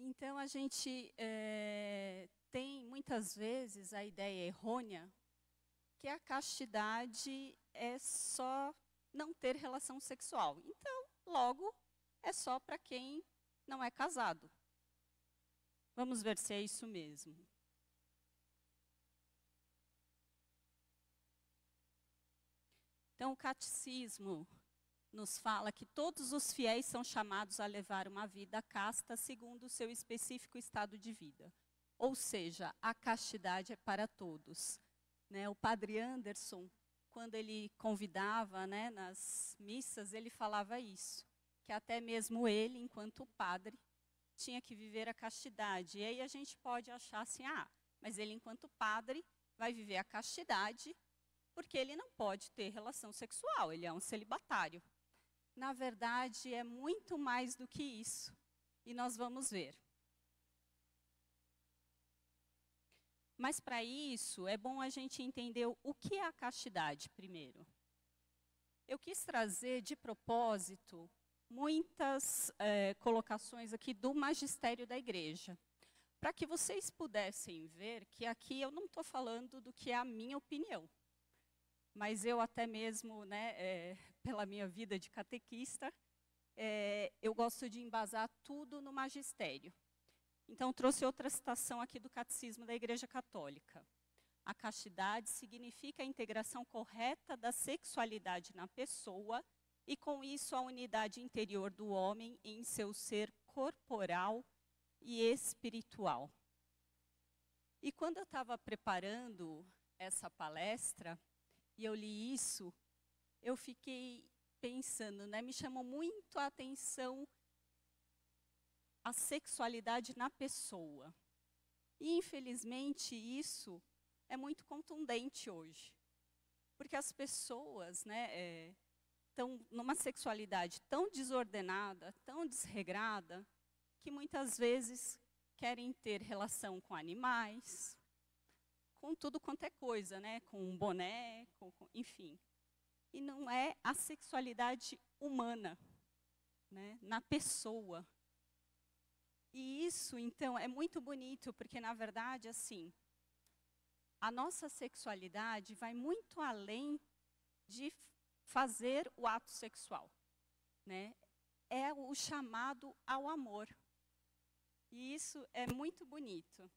Então, a gente tem, muitas vezes, a ideia errônea que a castidade é só não ter relação sexual. Então, logo, é só para quem não é casado. Vamos ver se é isso mesmo. Então, o catecismo nos fala que todos os fiéis são chamados a levar uma vida casta segundo o seu específico estado de vida. Ou seja, a castidade é para todos. O padre Anderson, quando ele convidava, nas missas, ele falava isso, que até mesmo ele, enquanto padre, tinha que viver a castidade. E aí a gente pode achar assim, mas ele, enquanto padre, vai viver a castidade porque ele não pode ter relação sexual, ele é um celibatário. Na verdade, é muito mais do que isso. E nós vamos ver. Mas para isso, é bom a gente entender o que é a castidade primeiro. Eu quis trazer de propósito muitas colocações aqui do magistério da igreja, para que vocês pudessem ver que aqui eu não estou falando do que é a minha opinião. Mas eu até mesmo, pela minha vida de catequista, eu gosto de embasar tudo no magistério. Então, trouxe outra citação aqui do Catecismo da Igreja Católica. A castidade significa a integração correta da sexualidade na pessoa e, com isso, a unidade interior do homem em seu ser corporal e espiritual. E quando eu estava preparando essa palestra, e eu li isso, eu fiquei pensando, me chamou muito a atenção a sexualidade na pessoa. E, infelizmente, isso é muito contundente hoje. Porque as pessoas estão numa sexualidade tão desordenada, tão desregrada, que muitas vezes querem ter relação com animais, com tudo quanto é coisa, com um boneco, enfim. E não é a sexualidade humana, na pessoa. E isso, então, é muito bonito, porque, na verdade, assim, a nossa sexualidade vai muito além de fazer o ato sexual. É o chamado ao amor. E isso é muito bonito.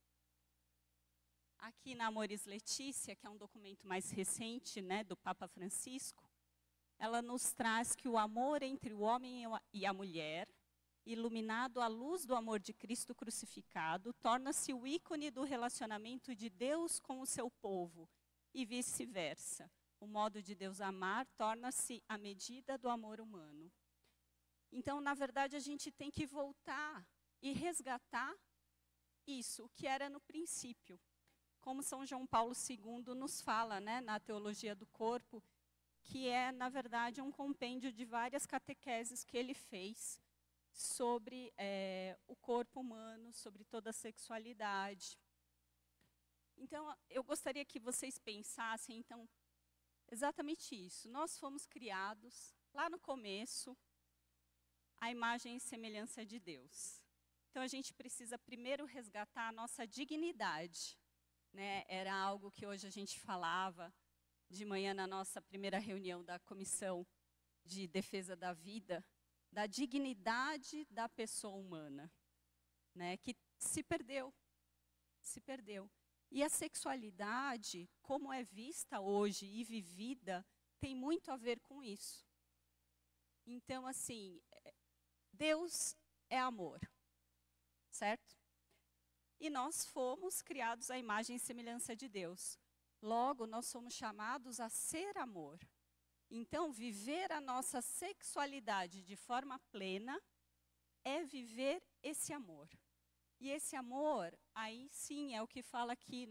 Aqui na Amoris Laetitia, que é um documento mais recente, do Papa Francisco, ela nos traz que o amor entre o homem e a mulher, iluminado à luz do amor de Cristo crucificado, torna-se o ícone do relacionamento de Deus com o seu povo, e vice-versa. O modo de Deus amar torna-se a medida do amor humano. Então, na verdade, a gente tem que voltar e resgatar isso, o que era no princípio. Como São João Paulo II nos fala, na Teologia do Corpo, que é, na verdade, um compêndio de várias catequeses que ele fez sobre o corpo humano, sobre toda a sexualidade. Então, eu gostaria que vocês pensassem, então, exatamente isso. Nós fomos criados, lá no começo, à imagem e semelhança de Deus. Então, a gente precisa primeiro resgatar a nossa dignidade. Era algo que hoje a gente falava de manhã na nossa primeira reunião da Comissão de Defesa da Vida, da dignidade da pessoa humana, que se perdeu. E a sexualidade, como é vista hoje e vivida, tem muito a ver com isso. Então, assim, Deus é amor, certo? E nós fomos criados à imagem e semelhança de Deus. Logo, nós somos chamados a ser amor. Então, viver a nossa sexualidade de forma plena é viver esse amor. E esse amor, aí sim, é o que fala aqui,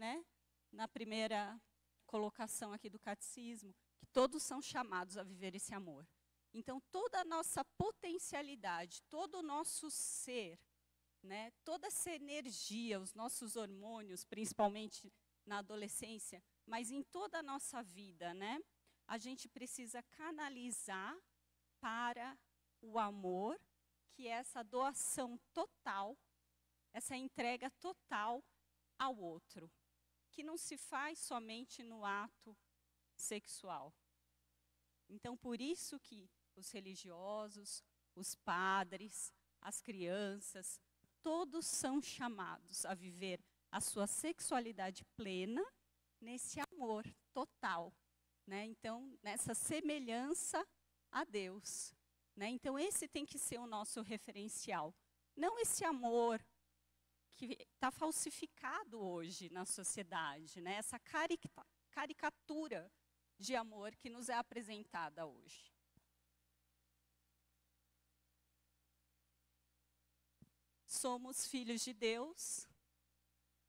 na primeira colocação aqui do catecismo, que todos são chamados a viver esse amor. Então, toda a nossa potencialidade, todo o nosso ser, toda essa energia, os nossos hormônios, principalmente na adolescência, mas em toda a nossa vida, a gente precisa canalizar para o amor, que é essa doação total essa entrega total ao outro, que não se faz somente no ato sexual. Então, por isso que os religiosos, os padres, as crianças, todos são chamados a viver a sua sexualidade plena nesse amor total, né? Então, nessa semelhança a Deus, né? Então, esse tem que ser o nosso referencial. Não esse amor que está falsificado hoje na sociedade, né? Essa caricatura de amor que nos é apresentada hoje. Somos filhos de Deus,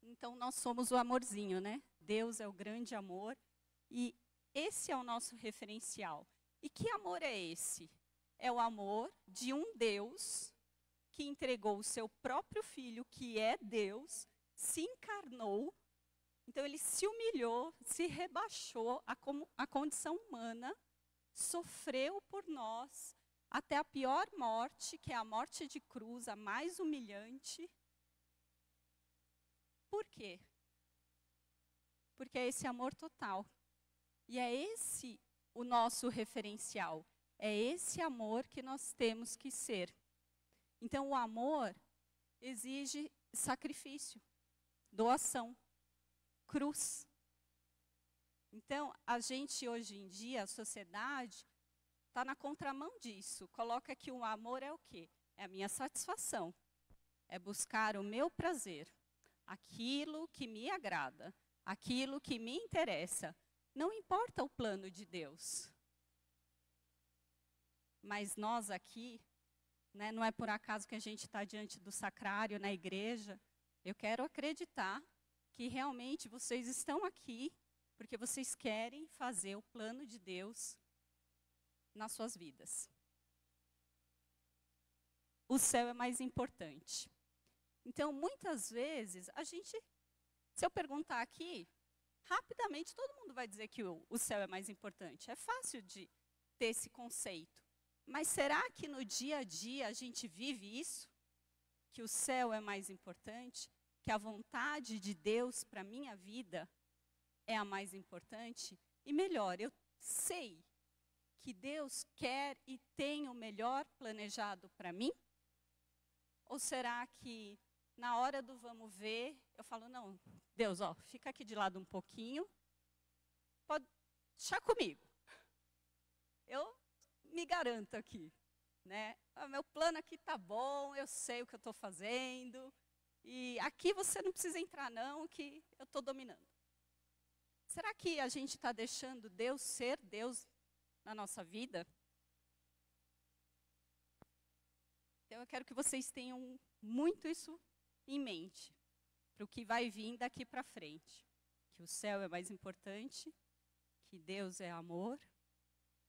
então nós somos o amorzinho, né? Deus é o grande amor e esse é o nosso referencial. E que amor é esse? É o amor de um Deus que entregou o seu próprio filho, que é Deus, se encarnou. Então ele se humilhou, se rebaixou à condição humana, sofreu por nós, até a pior morte, que é a morte de cruz, a mais humilhante. Por quê? Porque é esse amor total. E é esse o nosso referencial. É esse amor que nós temos que ser. Então, o amor exige sacrifício, doação, cruz. Então, a gente hoje em dia, a sociedade, está na contramão disso. Coloca que o amor é o quê? É a minha satisfação. É buscar o meu prazer. Aquilo que me agrada. Aquilo que me interessa. Não importa o plano de Deus. Mas nós aqui, né, não é por acaso que a gente está diante do sacrário na igreja. Eu quero acreditar que realmente vocês estão aqui porque vocês querem fazer o plano de Deus nas suas vidas. O céu é mais importante. Então, muitas vezes, se eu perguntar aqui, rapidamente todo mundo vai dizer que o céu é mais importante. É fácil de ter esse conceito. Mas será que no dia a dia a gente vive isso? Que o céu é mais importante? Que a vontade de Deus para a minha vida é a mais importante? E melhor, eu sei que Deus quer e tem o melhor planejado para mim? Ou será que na hora do vamos ver, eu falo, não, Deus, ó, fica aqui de lado um pouquinho, pode deixar comigo. Eu me garanto aqui, né? O meu plano aqui tá bom, eu sei o que eu estou fazendo, e aqui você não precisa entrar não, que eu estou dominando. Será que a gente está deixando Deus ser Deus na nossa vida? Então eu quero que vocês tenham muito isso em mente, para o que vai vir daqui para frente. Que o céu é mais importante, que Deus é amor,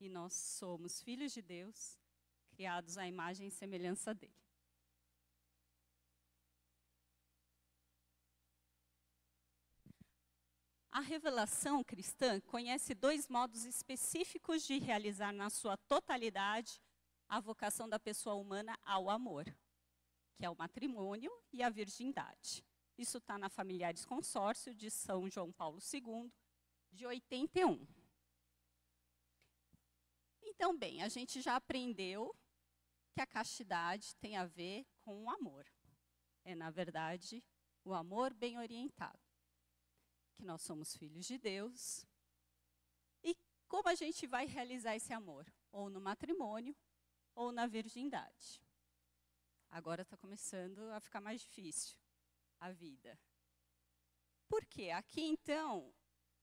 e nós somos filhos de Deus, criados à imagem e semelhança dele. A revelação cristã conhece dois modos específicos de realizar na sua totalidade a vocação da pessoa humana ao amor, que é o matrimônio e a virgindade. Isso está na Familiares Consórcio de São João Paulo II, de 81. Então, bem, a gente já aprendeu que a castidade tem a ver com o amor. É, na verdade, o amor bem orientado. Que nós somos filhos de Deus. E como a gente vai realizar esse amor? Ou no matrimônio, ou na virgindade. Agora está começando a ficar mais difícil a vida. Por quê? Aqui, então,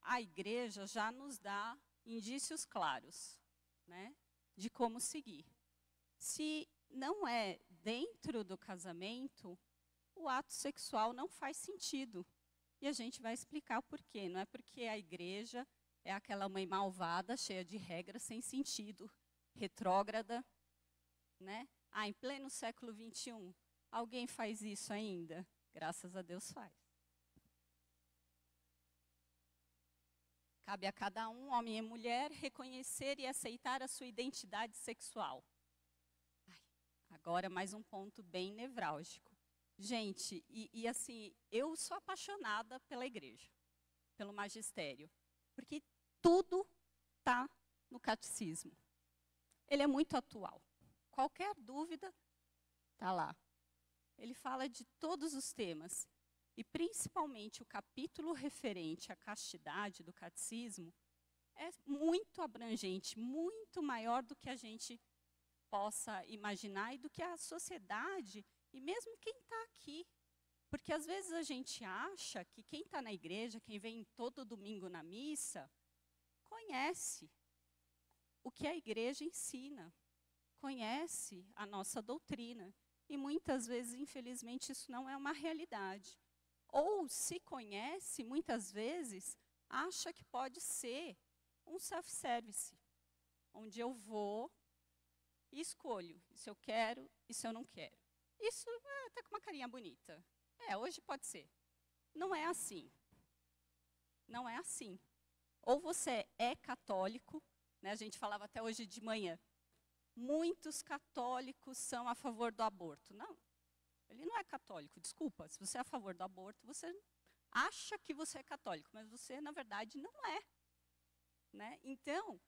a igreja já nos dá indícios claros, né, de como seguir. Se não é dentro do casamento, o ato sexual não faz sentido. E a gente vai explicar o porquê. Não é porque a igreja é aquela mãe malvada, cheia de regras sem sentido, retrógrada, né? Ah, em pleno século XXI, alguém faz isso ainda? Graças a Deus faz. Cabe a cada um, homem e mulher, reconhecer e aceitar a sua identidade sexual. Agora mais um ponto bem nevrálgico. Gente, e assim, eu sou apaixonada pela igreja, pelo magistério, porque tudo está no catecismo. Ele é muito atual. Qualquer dúvida, está lá. Ele fala de todos os temas. E principalmente o capítulo referente à castidade do catecismo é muito abrangente, muito maior do que a gente possa imaginar e do que a sociedade, e mesmo quem está aqui. Porque às vezes a gente acha que quem está na igreja, quem vem todo domingo na missa, conhece o que a igreja ensina, conhece a nossa doutrina. E muitas vezes, infelizmente, isso não é uma realidade. Ou se conhece, muitas vezes, acha que pode ser um self-service, onde eu vou e escolho se eu quero e se eu não quero. Isso até com uma carinha bonita. Hoje pode ser. Não é assim. Não é assim. Ou você é católico, né, a gente falava até hoje de manhã, muitos católicos são a favor do aborto. Não, ele não é católico, desculpa. Se você é a favor do aborto, você acha que você é católico, mas você, na verdade, não é. Né? Então,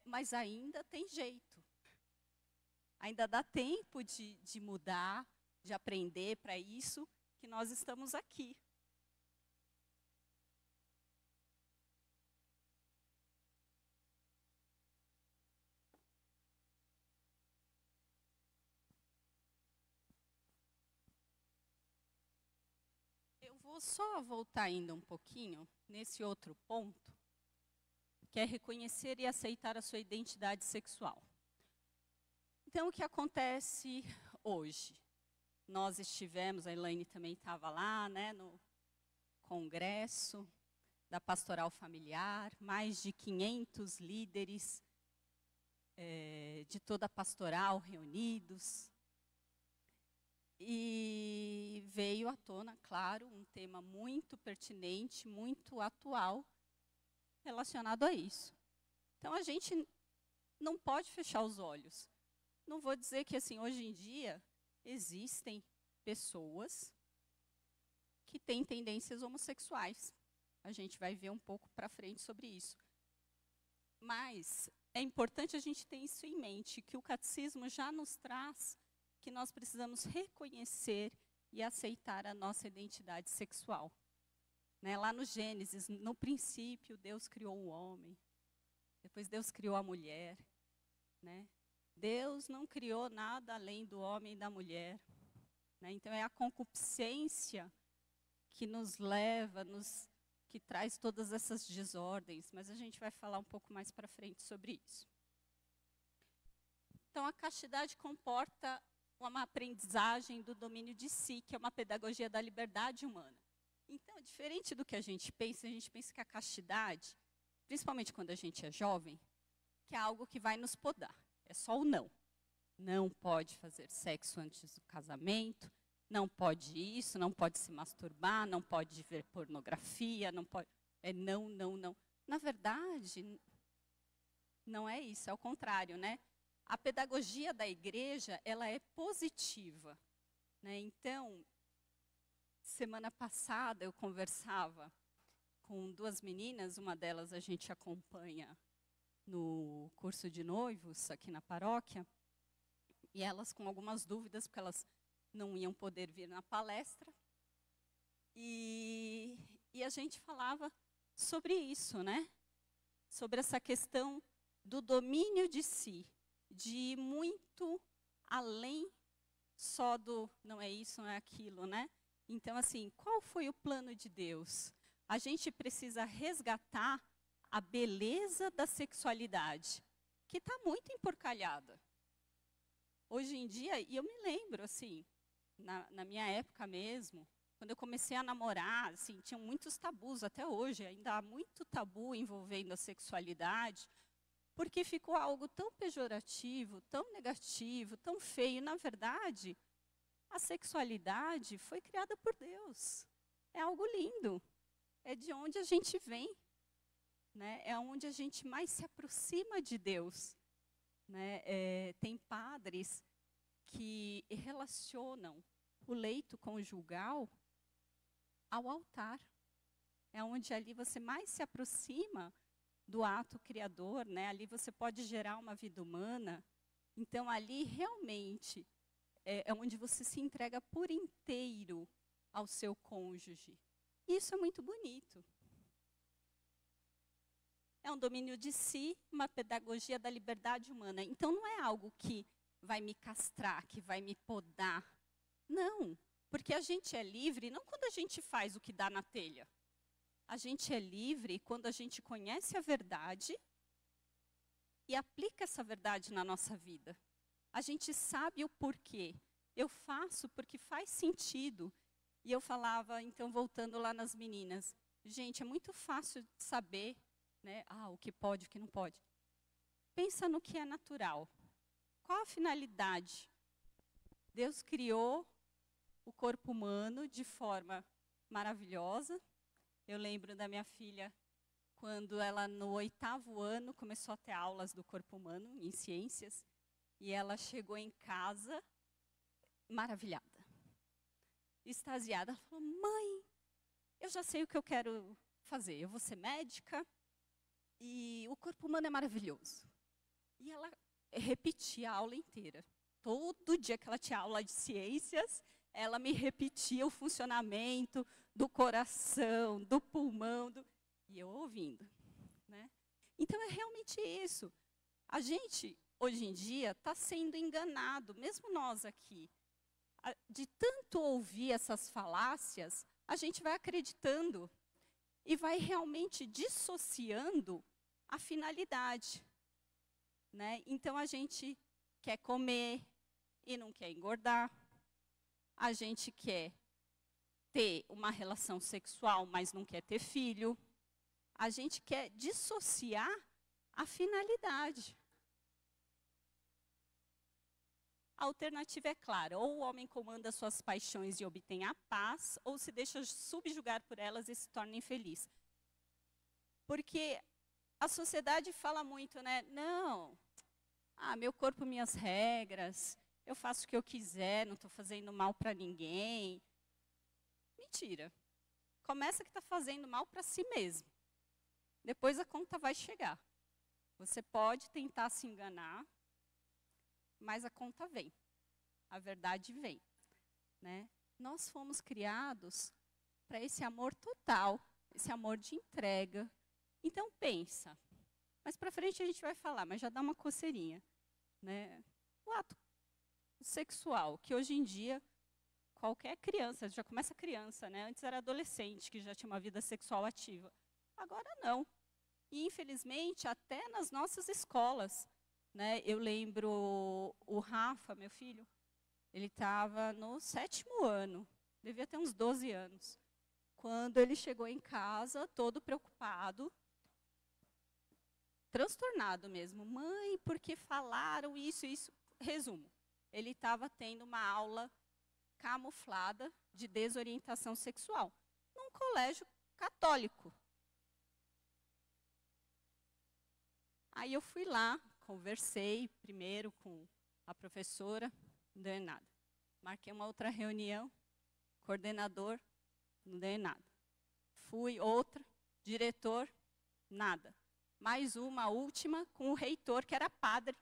mas ainda tem jeito. Ainda dá tempo de mudar, de aprender, para isso que nós estamos aqui. Eu vou só voltar ainda um pouquinho nesse outro ponto, que é reconhecer e aceitar a sua identidade sexual. Então, o que acontece hoje? Nós estivemos, a Elaine também estava lá, né, no congresso da Pastoral Familiar, mais de 500 líderes de toda a pastoral reunidos. E veio à tona, claro, um tema muito pertinente, muito atual, relacionado a isso. Então, a gente não pode fechar os olhos. Não vou dizer que, assim, hoje em dia, existem pessoas que têm tendências homossexuais. A gente vai ver um pouco para frente sobre isso. Mas é importante a gente ter isso em mente, que o catecismo já nos traz que nós precisamos reconhecer e aceitar a nossa identidade sexual. Né? Lá no Gênesis, no princípio, Deus criou o homem, depois Deus criou a mulher. Né? Deus não criou nada além do homem e da mulher. Né? Então, é a concupiscência que nos leva, que traz todas essas desordens, mas a gente vai falar um pouco mais para frente sobre isso. Então, a castidade comporta uma aprendizagem do domínio de si, que é uma pedagogia da liberdade humana. Então, diferente do que a gente pensa que a castidade, principalmente quando a gente é jovem, que é algo que vai nos podar. É só o não. Não pode fazer sexo antes do casamento, não pode isso, não pode se masturbar, não pode ver pornografia, não pode... não, não, não. Na verdade, não é isso, é o contrário, né? A pedagogia da igreja, ela é positiva. Né? Então, semana passada eu conversava com duas meninas, uma delas a gente acompanha no curso de noivos aqui na paróquia, e elas com algumas dúvidas, porque elas não iam poder vir na palestra, e a gente falava sobre isso, né? Sobre essa questão do domínio de si, de ir muito além só do não é isso, não é aquilo, né? Então, assim, qual foi o plano de Deus? A gente precisa resgatar a beleza da sexualidade, que está muito emporcalhada. Hoje em dia, e eu me lembro, assim, na minha época mesmo, quando eu comecei a namorar, assim, tinham muitos tabus, até hoje ainda há muito tabu envolvendo a sexualidade, porque ficou algo tão pejorativo, tão negativo, tão feio. Na verdade, a sexualidade foi criada por Deus. É algo lindo. É de onde a gente vem. Né? É onde a gente mais se aproxima de Deus. Né? Tem padres que relacionam o leito conjugal ao altar. É onde ali você mais se aproxima do ato criador, né? Ali você pode gerar uma vida humana. Então, ali realmente é onde você se entrega por inteiro ao seu cônjuge. Isso é muito bonito. É um domínio de si, uma pedagogia da liberdade humana. Então, não é algo que vai me castrar, que vai me podar. Não, porque a gente é livre não quando a gente faz o que dá na telha. A gente é livre quando a gente conhece a verdade e aplica essa verdade na nossa vida. A gente sabe o porquê. Eu faço porque faz sentido. E eu falava, então, voltando lá nas meninas, gente, é muito fácil saber, né, o que pode, o que não pode. Pensa no que é natural. Qual a finalidade? Deus criou o corpo humano de forma maravilhosa. Eu lembro da minha filha, quando ela, no 8º ano, começou a ter aulas do corpo humano, em ciências, e ela chegou em casa maravilhada, extasiada. Ela falou, mãe, eu já sei o que eu quero fazer, eu vou ser médica, e o corpo humano é maravilhoso. E ela repetia a aula inteira. Todo dia que ela tinha aula de ciências, ela me repetia o funcionamento do coração, do pulmão, e eu ouvindo, né? Então, é realmente isso. A gente, hoje em dia, está sendo enganado, mesmo nós aqui. De tanto ouvir essas falácias, a gente vai acreditando e vai realmente dissociando a finalidade, né? Então, a gente quer comer e não quer engordar. A gente quer ter uma relação sexual, mas não quer ter filho. A gente quer dissociar a finalidade. A alternativa é clara: ou o homem comanda suas paixões e obtém a paz, ou se deixa subjugar por elas e se torna infeliz. Porque a sociedade fala muito, né? Não, meu corpo, minhas regras, eu faço o que eu quiser, não estou fazendo mal para ninguém. Mentira. Começa que está fazendo mal para si mesmo. Depois a conta vai chegar. Você pode tentar se enganar, mas a conta vem. A verdade vem, né? Nós fomos criados para esse amor total, esse amor de entrega. Então pensa. Mais para frente a gente vai falar, mas já dá uma coceirinha, né? O ato sexual, que hoje em dia qualquer criança, já começa criança, né? Antes era adolescente, que já tinha uma vida sexual ativa. Agora não. E, infelizmente, até nas nossas escolas, né? Eu lembro o Rafa, meu filho, ele estava no 7º ano, devia ter uns 12 anos, quando ele chegou em casa, todo preocupado, transtornado mesmo. Mãe, por que falaram isso, isso? Resumo, ele estava tendo uma aula camuflada de desorientação sexual, num colégio católico. Aí eu fui lá, conversei primeiro com a professora, não deu em nada. Marquei uma outra reunião, coordenador, não deu em nada. Fui outra, diretor, nada. Mais uma última com o reitor, que era padre.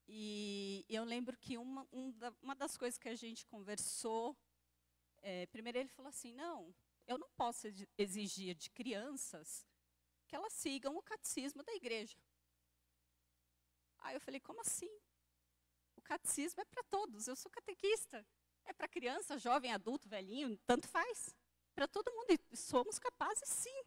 E eu lembro que uma das coisas que a gente conversou, primeiro ele falou assim, não, eu não posso exigir de crianças que elas sigam o catecismo da igreja. Aí eu falei, como assim? O catecismo é para todos, eu sou catequista. É para criança, jovem, adulto, velhinho, tanto faz. Para todo mundo, e somos capazes sim.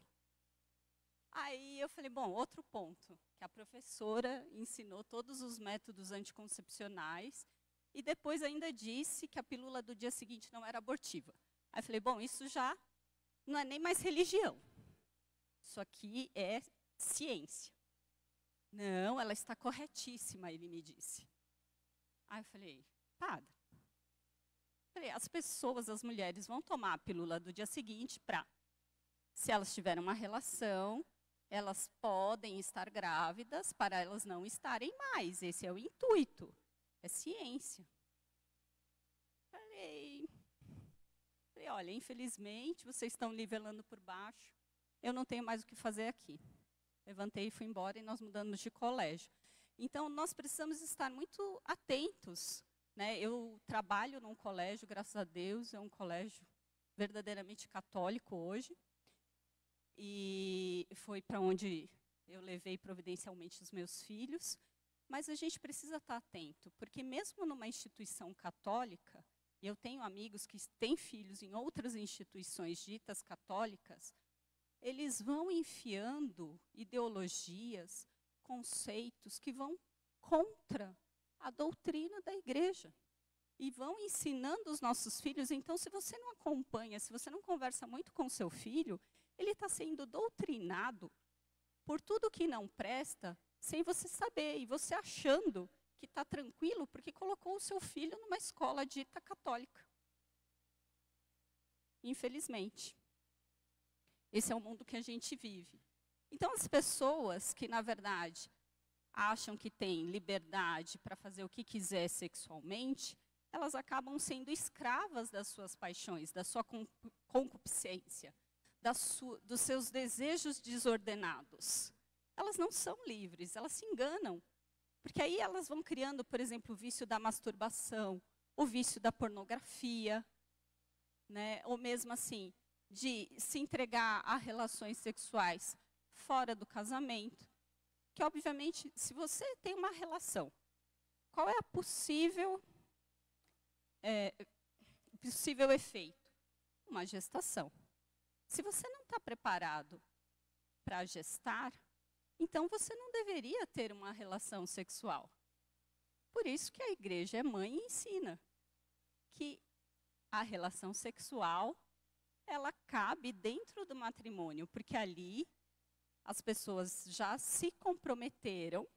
Aí eu falei, bom, outro ponto, que a professora ensinou todos os métodos anticoncepcionais e depois ainda disse que a pílula do dia seguinte não era abortiva. Aí eu falei, bom, isso já não é nem mais religião. Isso aqui é ciência. Não, ela está corretíssima, ele me disse. Aí eu falei, padre, as pessoas, as mulheres vão tomar a pílula do dia seguinte para, se elas tiverem uma relação, elas podem estar grávidas para elas não estarem mais. Esse é o intuito. É ciência. falei, olha, infelizmente, vocês estão nivelando por baixo, eu não tenho mais o que fazer aqui. Levantei e fui embora e nós mudamos de colégio. Então, nós precisamos estar muito atentos, né? Eu trabalho num colégio, graças a Deus, é um colégio verdadeiramente católico hoje. E foi para onde eu levei providencialmente os meus filhos. Mas a gente precisa estar atento, porque mesmo numa instituição católica, e eu tenho amigos que têm filhos em outras instituições ditas católicas, eles vão enfiando ideologias, conceitos que vão contra a doutrina da igreja. E vão ensinando os nossos filhos. Então, se você não acompanha, se você não conversa muito com seu filho, ele está sendo doutrinado por tudo que não presta, sem você saber. E você achando que está tranquilo, porque colocou o seu filho numa escola dita católica. Infelizmente. Esse é o mundo que a gente vive. Então, as pessoas que, na verdade, acham que têm liberdade para fazer o que quiser sexualmente, elas acabam sendo escravas das suas paixões, da sua concupiscência, dos seus desejos desordenados. Elas não são livres, elas se enganam. Porque aí elas vão criando, por exemplo, o vício da masturbação, o vício da pornografia, né? Ou mesmo assim, de se entregar a relações sexuais fora do casamento, que obviamente, se você tem uma relação, qual é o possível efeito? Uma gestação. Se você não está preparado para gestar, então você não deveria ter uma relação sexual. Por isso que a igreja é mãe e ensina que a relação sexual ela cabe dentro do matrimônio, porque ali as pessoas já se comprometeram,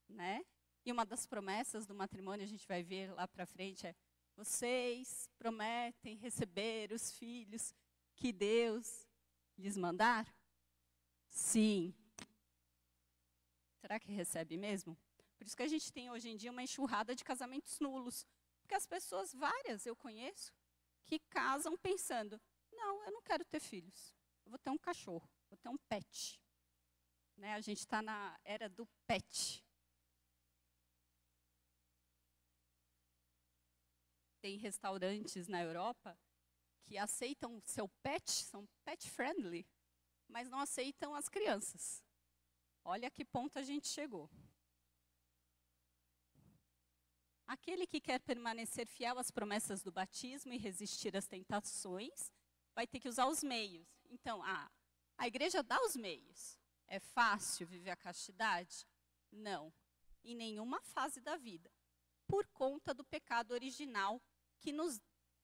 né? E uma das promessas do matrimônio, a gente vai ver lá para frente, é: vocês prometem receber os filhos que Deus lhes mandar? Sim. Será que recebe mesmo? Por isso que a gente tem hoje em dia uma enxurrada de casamentos nulos. Porque as pessoas, várias eu conheço, que casam pensando: não, eu não quero ter filhos, eu vou ter um cachorro, vou ter um pet. Né? A gente está na era do pet. Tem restaurantes na Europa que aceitam seu pet, são pet friendly, mas não aceitam as crianças. Olha a que ponto a gente chegou. Aquele que quer permanecer fiel às promessas do batismo e resistir às tentações, vai ter que usar os meios. Então, a igreja dá os meios. É fácil viver a castidade? Não. Em nenhuma fase da vida. Por conta do pecado original que nos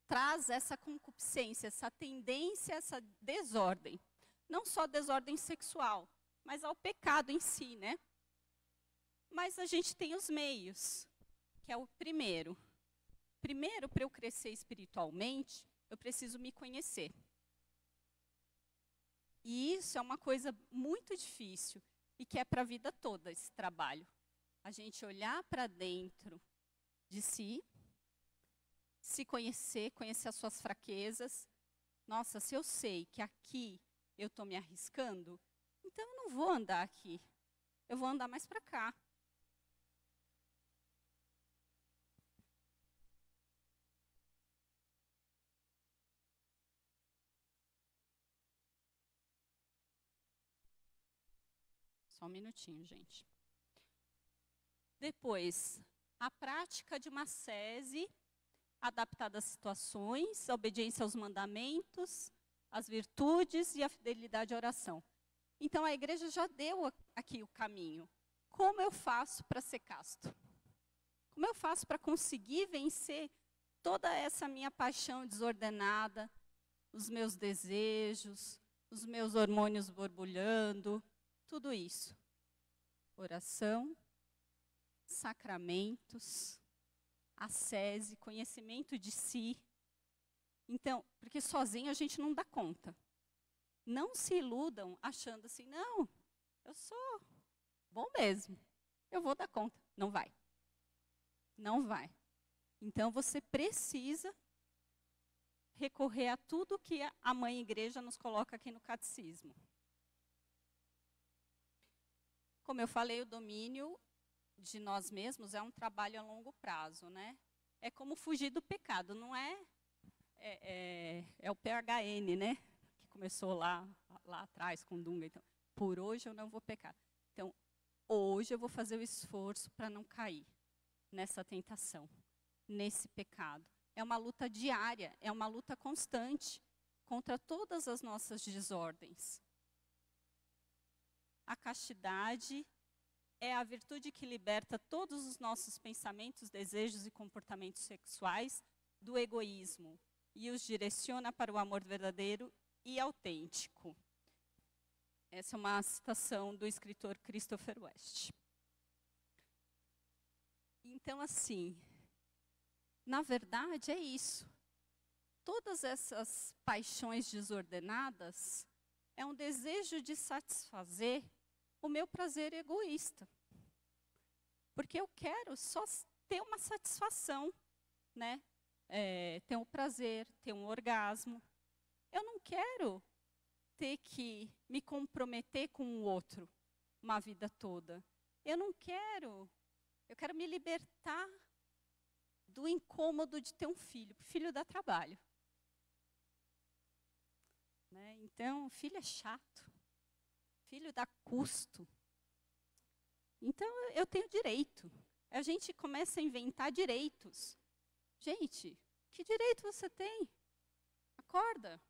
traz essa concupiscência, essa tendência, essa desordem. Não só desordem sexual, mas ao pecado em si, né? Mas a gente tem os meios, que é o primeiro. Primeiro, para eu crescer espiritualmente, eu preciso me conhecer. E isso é uma coisa muito difícil e que é para a vida toda esse trabalho. A gente olhar para dentro de si, se conhecer, conhecer as suas fraquezas. Nossa, se eu sei que aqui eu estou me arriscando, então eu não vou andar aqui. Eu vou andar mais para cá. Só um minutinho, gente. Depois, a prática de uma sese adaptada às situações, a obediência aos mandamentos, as virtudes e a fidelidade à oração. Então, a igreja já deu aqui o caminho. Como eu faço para ser casto? Como eu faço para conseguir vencer toda essa minha paixão desordenada, os meus desejos, os meus hormônios borbulhando, tudo isso? Oração, sacramentos, ascese, conhecimento de si. Então, porque sozinho a gente não dá conta. Não se iludam achando assim: não, eu sou bom mesmo, eu vou dar conta. Não vai. Não vai. Então, você precisa recorrer a tudo que a Mãe Igreja nos coloca aqui no Catecismo. Como eu falei, o domínio de nós mesmos é um trabalho a longo prazo, né? É como fugir do pecado, não é? É o PHN, né? Que começou lá atrás com Dunga. Então, por hoje eu não vou pecar. Então, hoje eu vou fazer o esforço para não cair nessa tentação, nesse pecado. É uma luta diária, é uma luta constante contra todas as nossas desordens. A castidade é a virtude que liberta todos os nossos pensamentos, desejos e comportamentos sexuais do egoísmo e os direciona para o amor verdadeiro e autêntico. Essa é uma citação do escritor Christopher West. Então, assim, na verdade é isso. Todas essas paixões desordenadas é um desejo de satisfazer o meu prazer egoísta. Porque eu quero só ter uma satisfação, né? Ter um prazer, ter um orgasmo. Eu não quero ter que me comprometer com o outro uma vida toda. Eu quero me libertar do incômodo de ter um filho. Filho dá trabalho. Né? Então, filho é chato. Filho dá custo. Então, eu tenho direito. A gente começa a inventar direitos. Gente, que direito você tem? Acorda.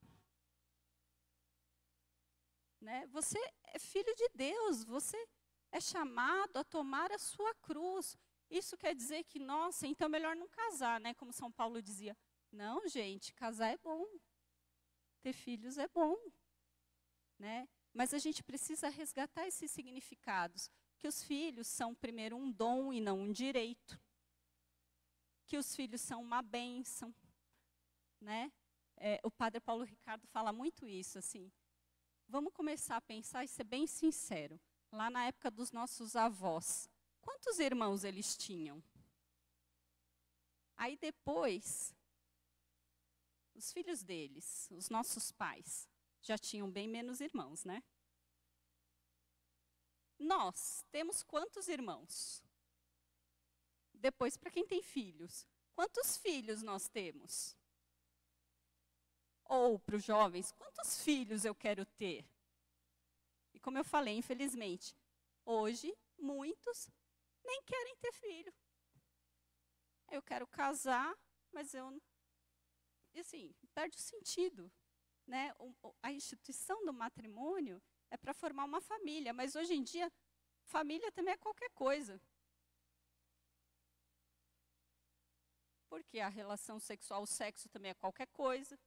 Né? Você é filho de Deus, você é chamado a tomar a sua cruz. Isso quer dizer que, nossa, então é melhor não casar, né? Como São Paulo dizia. Não, gente, casar é bom. Ter filhos é bom. Né? Mas a gente precisa resgatar esses significados. Que os filhos são, primeiro, um dom e não um direito. Que os filhos são uma bênção. Né? O padre Paulo Ricardo fala muito isso, assim. Vamos começar a pensar e ser bem sincero. Lá na época dos nossos avós, quantos irmãos eles tinham? Aí depois, os filhos deles, os nossos pais, já tinham bem menos irmãos, né? Nós temos quantos irmãos? Depois, para quem tem filhos, quantos filhos nós temos? Ou para os jovens, quantos filhos eu quero ter? E como eu falei, infelizmente, hoje muitos nem querem ter filho. Eu quero casar, mas assim, perde o sentido. Né? A instituição do matrimônio é para formar uma família, mas hoje em dia, família também é qualquer coisa. Porque a relação sexual, o sexo também é qualquer coisa.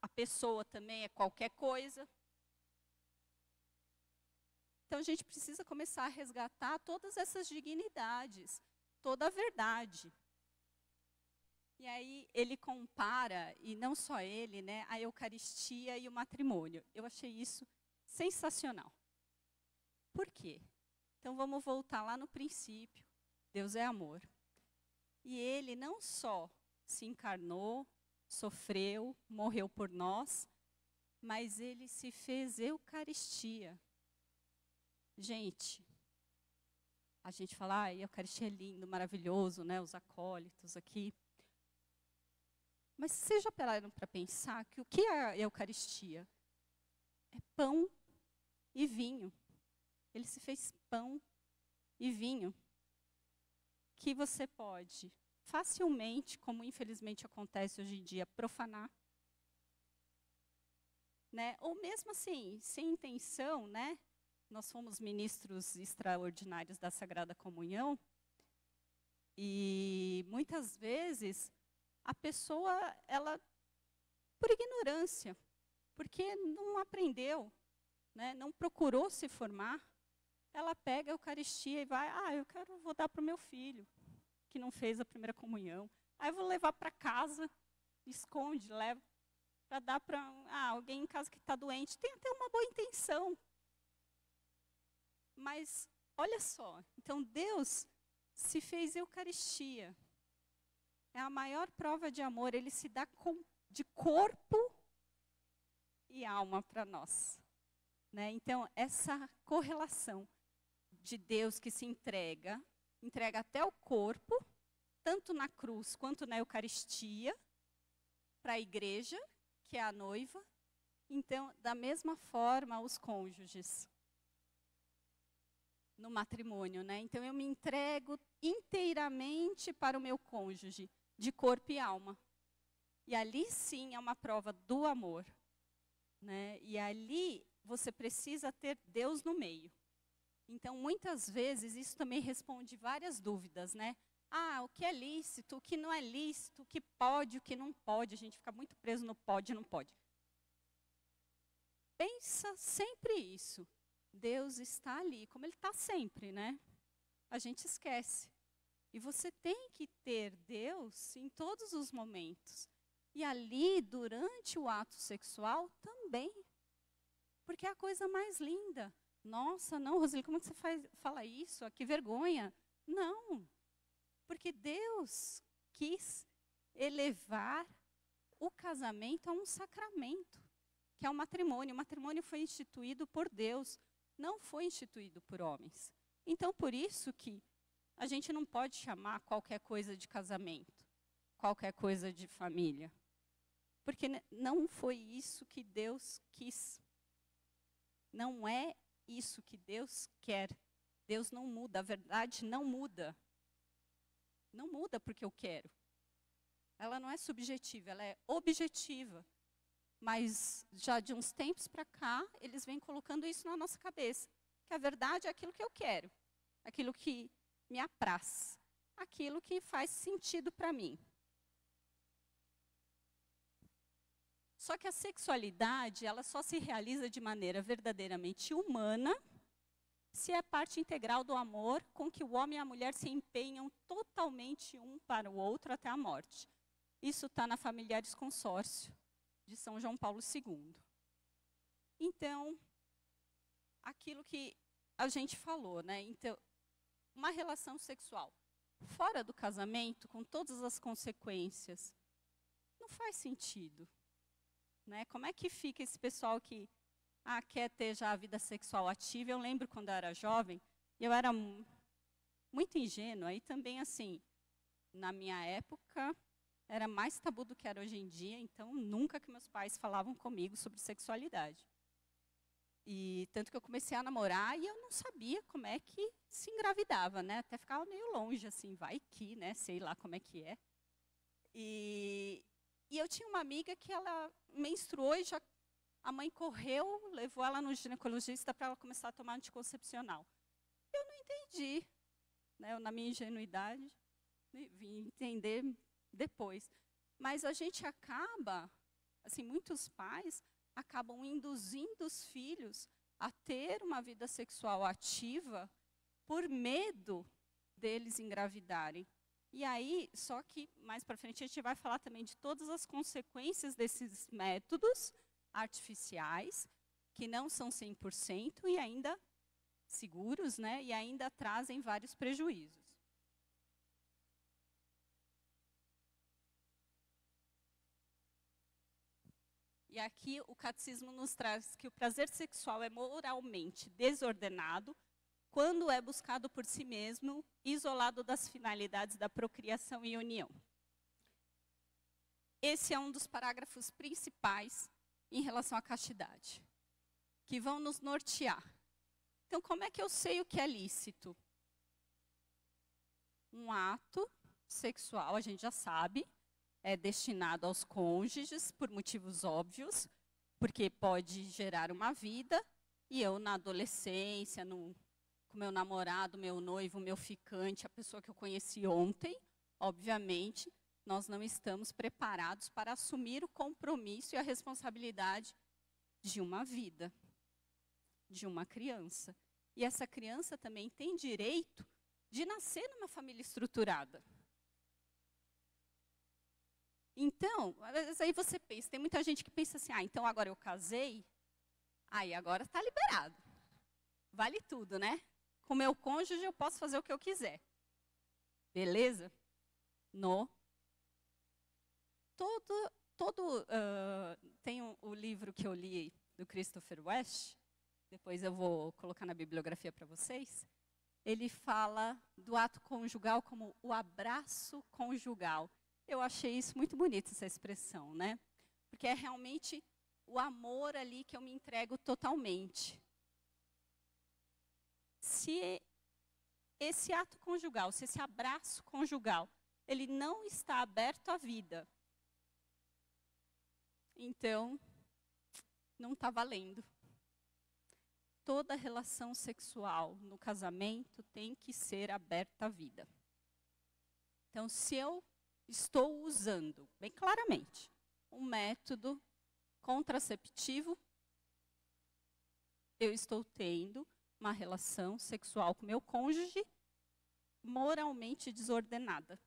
A pessoa também é qualquer coisa. Então, a gente precisa começar a resgatar todas essas dignidades, toda a verdade. E aí, ele compara, e não só ele, né, a Eucaristia e o matrimônio. Eu achei isso sensacional. Por quê? Então, vamos voltar lá no princípio. Deus é amor. E ele não só se encarnou, sofreu, morreu por nós, mas ele se fez Eucaristia. Gente, a gente fala, a Eucaristia é lindo, maravilhoso, né, os acólitos aqui. Mas vocês já pararam para pensar que o que é a Eucaristia? É pão e vinho. Ele se fez pão e vinho. Que você pode facilmente, como infelizmente acontece hoje em dia, profanar. Né? Ou mesmo assim, sem intenção, né? Nós fomos ministros extraordinários da Sagrada Comunhão e muitas vezes a pessoa, ela, por ignorância, porque não aprendeu, né? Não procurou se formar, ela pega a Eucaristia e vai, vou dar para o meu filho, que não fez a primeira comunhão. Aí eu vou levar para casa, esconde, leva para dar para alguém em casa que está doente. Tem até uma boa intenção. Mas, olha só, então Deus se fez Eucaristia. é a maior prova de amor. Ele se dá de corpo e alma para nós. Né? Então, essa correlação de Deus que se entrega até o corpo, tanto na cruz quanto na Eucaristia, para a igreja, que é a noiva. Então, da mesma forma, os cônjuges no matrimônio, né? Então, eu me entrego inteiramente para o meu cônjuge, de corpo e alma. E ali, sim, é uma prova do amor. Né? E ali, você precisa ter Deus no meio. Então, muitas vezes, isso também responde várias dúvidas, né? Ah, o que é lícito, o que não é lícito, o que pode, o que não pode. A gente fica muito preso no pode e não pode. Pensa sempre isso. Deus está ali, como Ele está sempre, né? A gente esquece. E você tem que ter Deus em todos os momentos. E ali, durante o ato sexual, também. Porque é a coisa mais linda. Nossa, não, Roseli, como que você fala isso? Que vergonha. Não. Porque Deus quis elevar o casamento a um sacramento, que é o matrimônio. O matrimônio foi instituído por Deus, não foi instituído por homens. Então, por isso que a gente não pode chamar qualquer coisa de casamento, qualquer coisa de família. Porque não foi isso que Deus quis. Não é isso que Deus quer. Deus não muda, a verdade não muda. Não muda porque eu quero. Ela não é subjetiva, ela é objetiva. Mas já de uns tempos para cá, eles vêm colocando isso na nossa cabeça. Que a verdade é aquilo que eu quero. Aquilo que me apraz. Aquilo que faz sentido para mim. Só que a sexualidade, ela só se realiza de maneira verdadeiramente humana se é parte integral do amor com que o homem e a mulher se empenham totalmente um para o outro até a morte. Isso está na Familiares Consórcio, de São João Paulo II. Então, aquilo que a gente falou, né? Então, uma relação sexual fora do casamento, com todas as consequências, não faz sentido. Né? Como é que fica esse pessoal que quer ter já a vida sexual ativa? Eu lembro quando eu era jovem, eu era muito ingênua. E também, assim, na minha época, era mais tabu do que era hoje em dia. Então, nunca que meus pais falavam comigo sobre sexualidade. E tanto que eu comecei a namorar e eu não sabia como é que se engravidava, né? Até ficava meio longe, assim, vai que, né? Sei lá como é que é. E eu tinha uma amiga que ela menstruou e a mãe correu, levou ela no ginecologista para ela começar a tomar anticoncepcional. Eu não entendi, né? Eu, na minha ingenuidade, vim entender depois. Mas a gente acaba, assim, muitos pais acabam induzindo os filhos a ter uma vida sexual ativa por medo deles engravidarem. E aí, só que mais para frente a gente vai falar também de todas as consequências desses métodos artificiais, que não são 100% e ainda seguros, né? E ainda trazem vários prejuízos. E aqui o catecismo nos traz que o prazer sexual é moralmente desordenado quando é buscado por si mesmo, isolado das finalidades da procriação e união. Esse é um dos parágrafos principais em relação à castidade, que vão nos nortear. Então, como é que eu sei o que é lícito? Um ato sexual, a gente já sabe, é destinado aos cônjuges por motivos óbvios, porque pode gerar uma vida, e eu na adolescência, com meu namorado, meu noivo, meu ficante, a pessoa que eu conheci ontem, obviamente, nós não estamos preparados para assumir o compromisso e a responsabilidade de uma vida, de uma criança. E essa criança também tem direito de nascer numa família estruturada. Então, às vezes aí você pensa, tem muita gente que pensa assim, então agora eu casei, aí agora está liberado. Vale tudo, né? Com meu cônjuge eu posso fazer o que eu quiser. Beleza? No tem o livro que eu li do Christopher West, depois eu vou colocar na bibliografia para vocês. Ele fala do ato conjugal como o abraço conjugal. Eu achei isso muito bonito, essa expressão, né? Porque é realmente o amor ali que eu me entrego totalmente. Se esse ato conjugal, se esse abraço conjugal, ele não está aberto à vida, então, não está valendo. Toda relação sexual no casamento tem que ser aberta à vida. Então, se eu estou usando, bem claramente, um método contraceptivo, eu estou tendo uma relação sexual com meu cônjuge moralmente desordenada.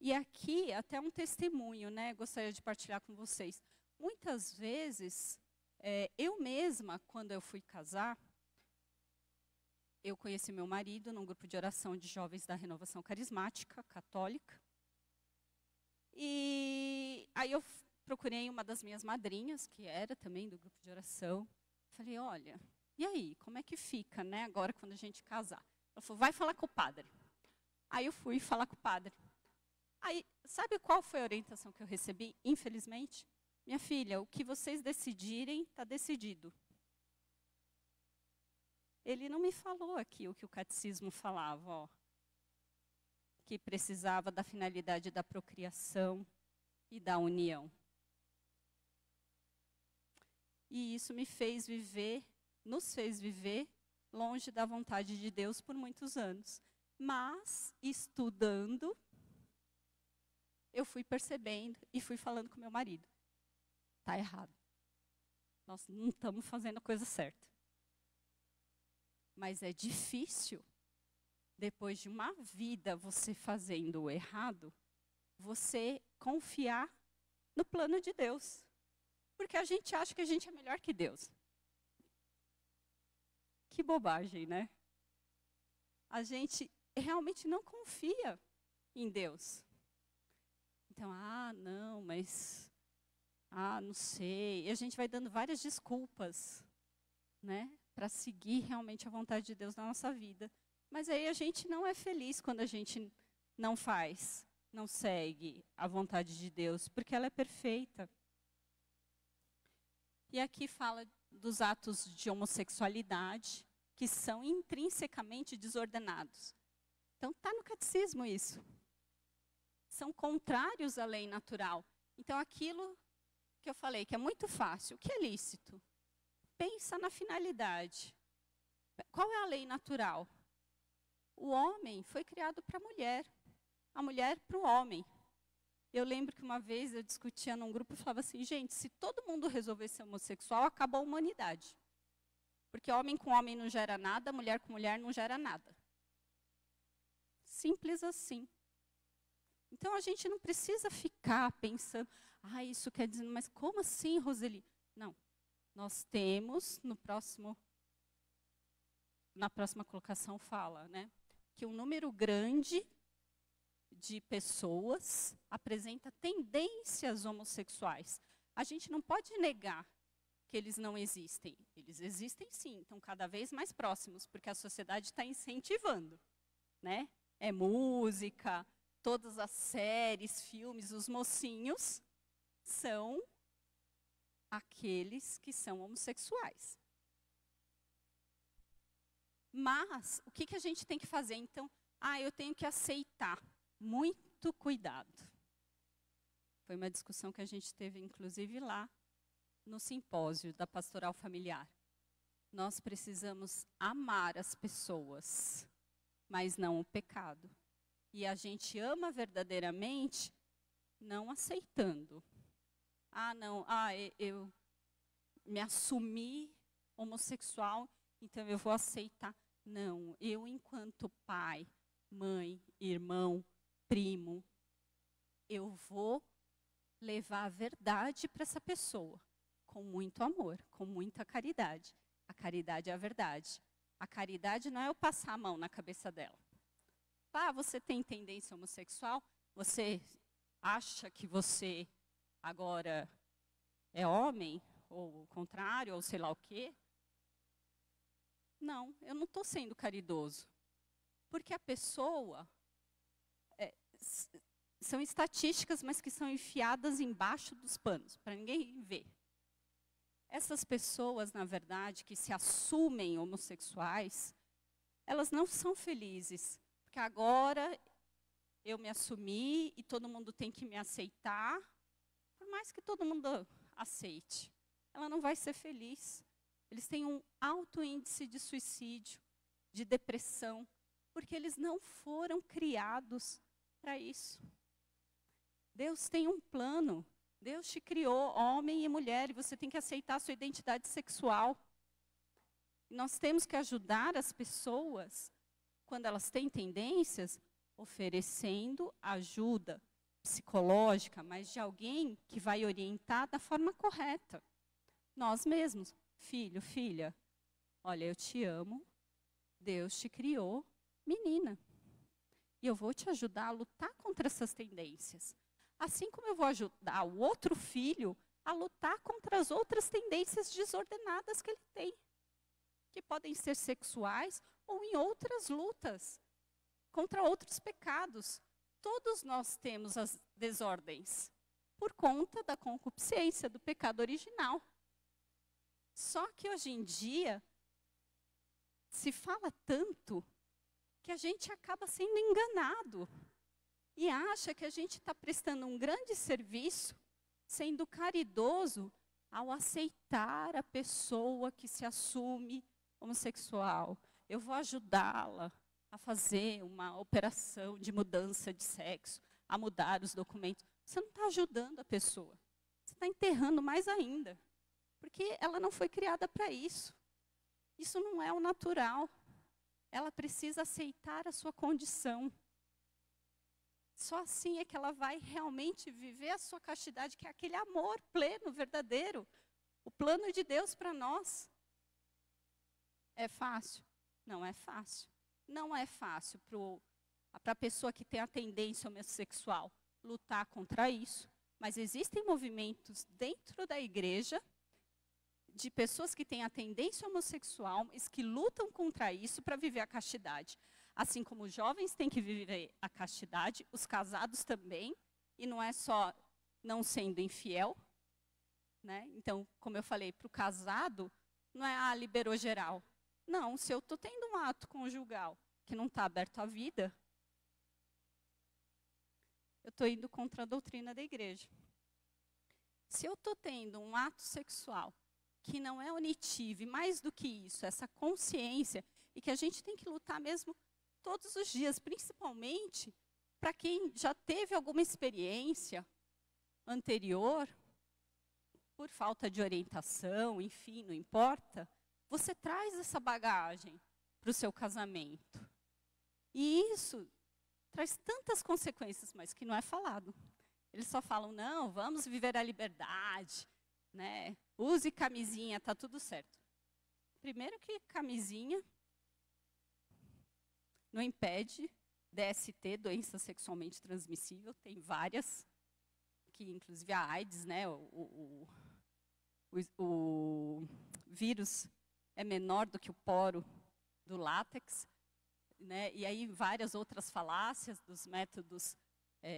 E aqui, até um testemunho, né? Gostaria de partilhar com vocês. Muitas vezes, eu mesma, quando eu fui casar, eu conheci meu marido num grupo de oração de jovens da Renovação Carismática, católica. E aí eu procurei uma das minhas madrinhas, que era também do grupo de oração. Falei, olha, e aí, como é que fica, né, agora quando a gente casar? Ela falou, vai falar com o padre. Aí eu fui falar com o padre. Aí, sabe qual foi a orientação que eu recebi, infelizmente? Minha filha, o que vocês decidirem, está decidido. Ele não me falou aqui o que o catecismo falava, ó, que precisava da finalidade da procriação e da união. E isso me fez viver, nos fez viver longe da vontade de Deus por muitos anos. Mas, estudando, eu fui percebendo e fui falando com meu marido. Está errado. Nós não estamos fazendo a coisa certa. Mas é difícil, depois de uma vida você fazendo o errado, você confiar no plano de Deus. Porque a gente acha que a gente é melhor que Deus. Que bobagem, né? A gente realmente não confia em Deus. Então, não, mas... não sei. E a gente vai dando várias desculpas, né? Para seguir realmente a vontade de Deus na nossa vida. Mas aí a gente não é feliz quando a gente não faz, não segue a vontade de Deus, porque ela é perfeita. E aqui fala dos atos de homossexualidade, que são intrinsecamente desordenados. Então, está no catecismo isso. São contrários à lei natural. Então, aquilo que eu falei, que é muito fácil, o que é lícito? Pensa na finalidade. Qual é a lei natural? O homem foi criado para a mulher para o homem. Eu lembro que uma vez eu discutia num grupo e falava assim, gente, se todo mundo resolvesse ser homossexual, acabou a humanidade. Porque homem com homem não gera nada, mulher com mulher não gera nada. Simples assim. Então, a gente não precisa ficar pensando, isso quer dizer, mas como assim, Roseli? Não, nós temos, na próxima colocação fala, né, que um número grande de pessoas apresenta tendências homossexuais. A gente não pode negar que eles não existem. Eles existem sim, estão cada vez mais próximos, porque a sociedade está incentivando, né? É música, todas as séries, filmes, os mocinhos são aqueles que são homossexuais. Mas, o que a gente tem que fazer? Então, eu tenho que aceitar. Muito cuidado. Foi uma discussão que a gente teve, inclusive, lá no simpósio da Pastoral Familiar. Nós precisamos amar as pessoas, mas não o pecado. E a gente ama verdadeiramente não aceitando. Eu me assumi homossexual, então eu vou aceitar. Não, eu enquanto pai, mãe, irmão, primo, eu vou levar a verdade para essa pessoa, com muito amor, com muita caridade. A caridade é a verdade. A caridade não é eu passar a mão na cabeça dela. Ah, você tem tendência homossexual? Você acha que você agora é homem? Ou o contrário, ou sei lá o quê? Não, eu não estou sendo caridoso. Porque a pessoa... são estatísticas, mas que são enfiadas embaixo dos panos, para ninguém ver. Essas pessoas, na verdade, que se assumem homossexuais, elas não são felizes. Porque agora eu me assumi e todo mundo tem que me aceitar, por mais que todo mundo aceite. Ela não vai ser feliz. Eles têm um alto índice de suicídio, de depressão, porque eles não foram criados para isso. Deus tem um plano. Deus te criou homem e mulher e você tem que aceitar a sua identidade sexual. E nós temos que ajudar as pessoas, quando elas têm tendências, oferecendo ajuda psicológica, mas de alguém que vai orientar da forma correta. Nós mesmos, filho, filha, olha, eu te amo, Deus te criou, menina. E eu vou te ajudar a lutar contra essas tendências. Assim como eu vou ajudar o outro filho a lutar contra as outras tendências desordenadas que ele tem. Que podem ser sexuais ou em outras lutas, contra outros pecados. Todos nós temos as desordens, por conta da concupiscência, do pecado original. Só que hoje em dia, se fala tanto, que a gente acaba sendo enganado. E acha que a gente está prestando um grande serviço, sendo caridoso, ao aceitar a pessoa que se assume homossexual. Eu vou ajudá-la a fazer uma operação de mudança de sexo, a mudar os documentos. Você não está ajudando a pessoa. Você está enterrando mais ainda. Porque ela não foi criada para isso. Isso não é o natural. Ela precisa aceitar a sua condição. Só assim é que ela vai realmente viver a sua castidade, que é aquele amor pleno, verdadeiro. O plano de Deus para nós. É fácil? Não é fácil. Não é fácil para a pessoa que tem a tendência homossexual lutar contra isso. Mas existem movimentos dentro da igreja de pessoas que têm a tendência homossexual, mas que lutam contra isso para viver a castidade. Assim como os jovens têm que viver a castidade, os casados também, e não é só não sendo infiel, né? Então, como eu falei, para o casado, não é, liberou geral. Não, se eu estou tendo um ato conjugal que não está aberto à vida, eu estou indo contra a doutrina da igreja. Se eu estou tendo um ato sexual que não é unitivo, e mais do que isso, essa consciência, e que a gente tem que lutar mesmo todos os dias, principalmente para quem já teve alguma experiência anterior, por falta de orientação, enfim, não importa, você traz essa bagagem para o seu casamento. E isso traz tantas consequências, mas que não é falado. Eles só falam, não, vamos viver a liberdade, né? Use camisinha, tá tudo certo. Primeiro que camisinha não impede DST, doença sexualmente transmissível, tem várias, que inclusive a AIDS, né, o vírus é menor do que o poro do látex, né, e aí várias outras falácias dos métodos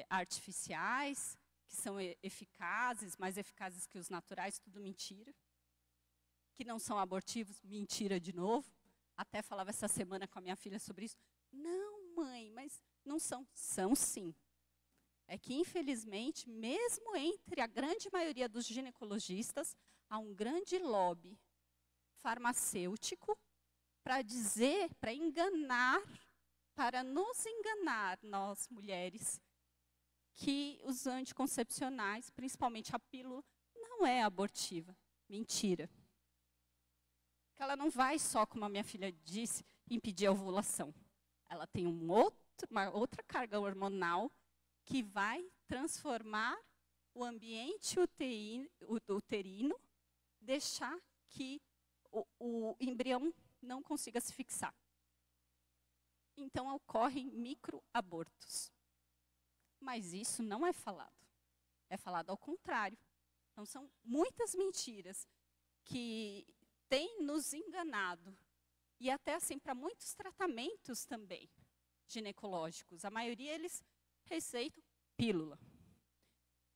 artificiais, que são eficazes, mais eficazes que os naturais, tudo mentira. Que não são abortivos, mentira de novo. Até falava essa semana com a minha filha sobre isso. Não, mãe, mas não são. São sim. É que, infelizmente, mesmo entre a grande maioria dos ginecologistas, há um grande lobby farmacêutico para dizer, para enganar, para nos enganar, nós mulheres, que os anticoncepcionais, principalmente a pílula, não é abortiva. Mentira. Que ela não vai só, como a minha filha disse, impedir a ovulação. Ela tem uma outra carga hormonal que vai transformar o ambiente uterino, deixar que o embrião não consiga se fixar. então ocorrem microabortos. Mas isso não é falado. É falado ao contrário. Então, são muitas mentiras que têm nos enganado. E até assim, para muitos tratamentos também ginecológicos. A maioria, eles receitam pílula.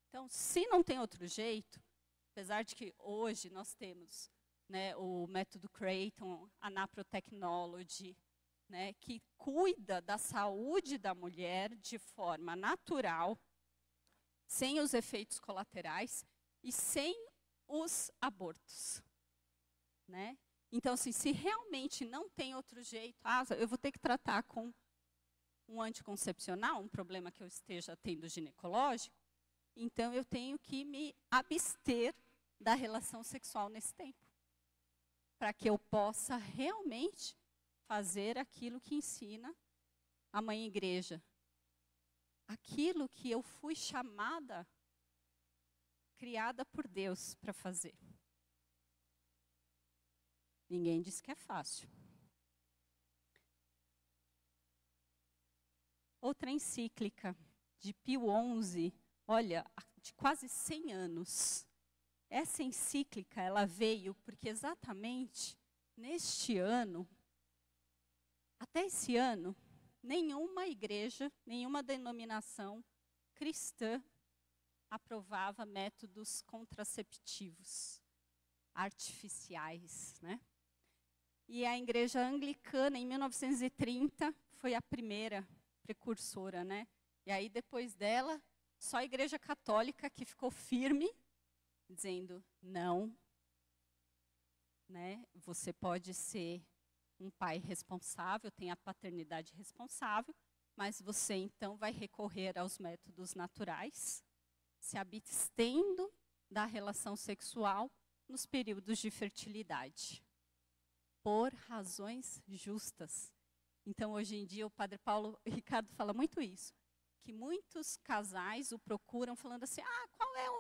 Então, se não tem outro jeito, apesar de que hoje nós temos, né, o método Creighton, a Naprotechnology, né, que cuida da saúde da mulher de forma natural, sem os efeitos colaterais e sem os abortos, né? Então, assim, se realmente não tem outro jeito, eu vou ter que tratar com um anticoncepcional, um problema que eu esteja tendo ginecológico, então eu tenho que me abster da relação sexual nesse tempo, para que eu possa realmente fazer aquilo que ensina a Mãe Igreja, aquilo que eu fui chamada, criada por Deus para fazer. Ninguém diz que é fácil. Outra encíclica de Pio XI, olha, de quase 100 anos. Essa encíclica, ela veio porque exatamente neste ano, até esse ano, nenhuma igreja, nenhuma denominação cristã aprovava métodos contraceptivos artificiais, né? E a igreja anglicana, em 1930, foi a primeira precursora, né? E aí, depois dela, só a igreja católica que ficou firme, dizendo, não, né? Você pode ser um pai responsável, tem a paternidade responsável, mas você, então, vai recorrer aos métodos naturais, se abstendo da relação sexual nos períodos de fertilidade, por razões justas. Então, hoje em dia, o padre Paulo Ricardo fala muito isso, que muitos casais o procuram falando assim, qual é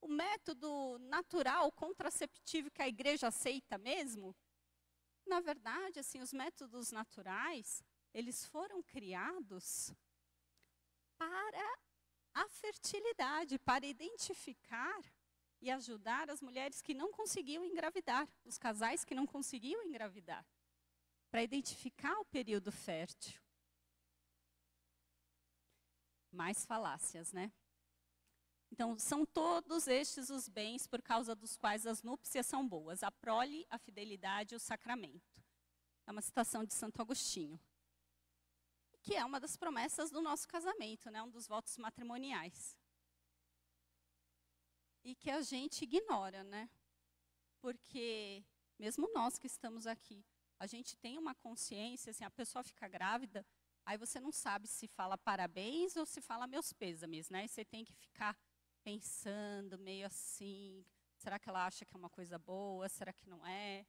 o método natural contraceptivo que a igreja aceita mesmo? Na verdade, assim, os métodos naturais, eles foram criados para a fertilidade, para identificar e ajudar as mulheres que não conseguiam engravidar, os casais que não conseguiam engravidar, para identificar o período fértil. Mais falácias, né? Então, são todos estes os bens por causa dos quais as núpcias são boas, a prole, a fidelidade e o sacramento. É uma citação de Santo Agostinho, que é uma das promessas do nosso casamento, né? Um dos votos matrimoniais. E que a gente ignora, né? Porque mesmo nós que estamos aqui, a gente tem uma consciência, assim, a pessoa fica grávida, aí você não sabe se fala parabéns ou se fala meus pêsames, né? E você tem que ficar pensando meio assim, será que ela acha que é uma coisa boa, será que não é?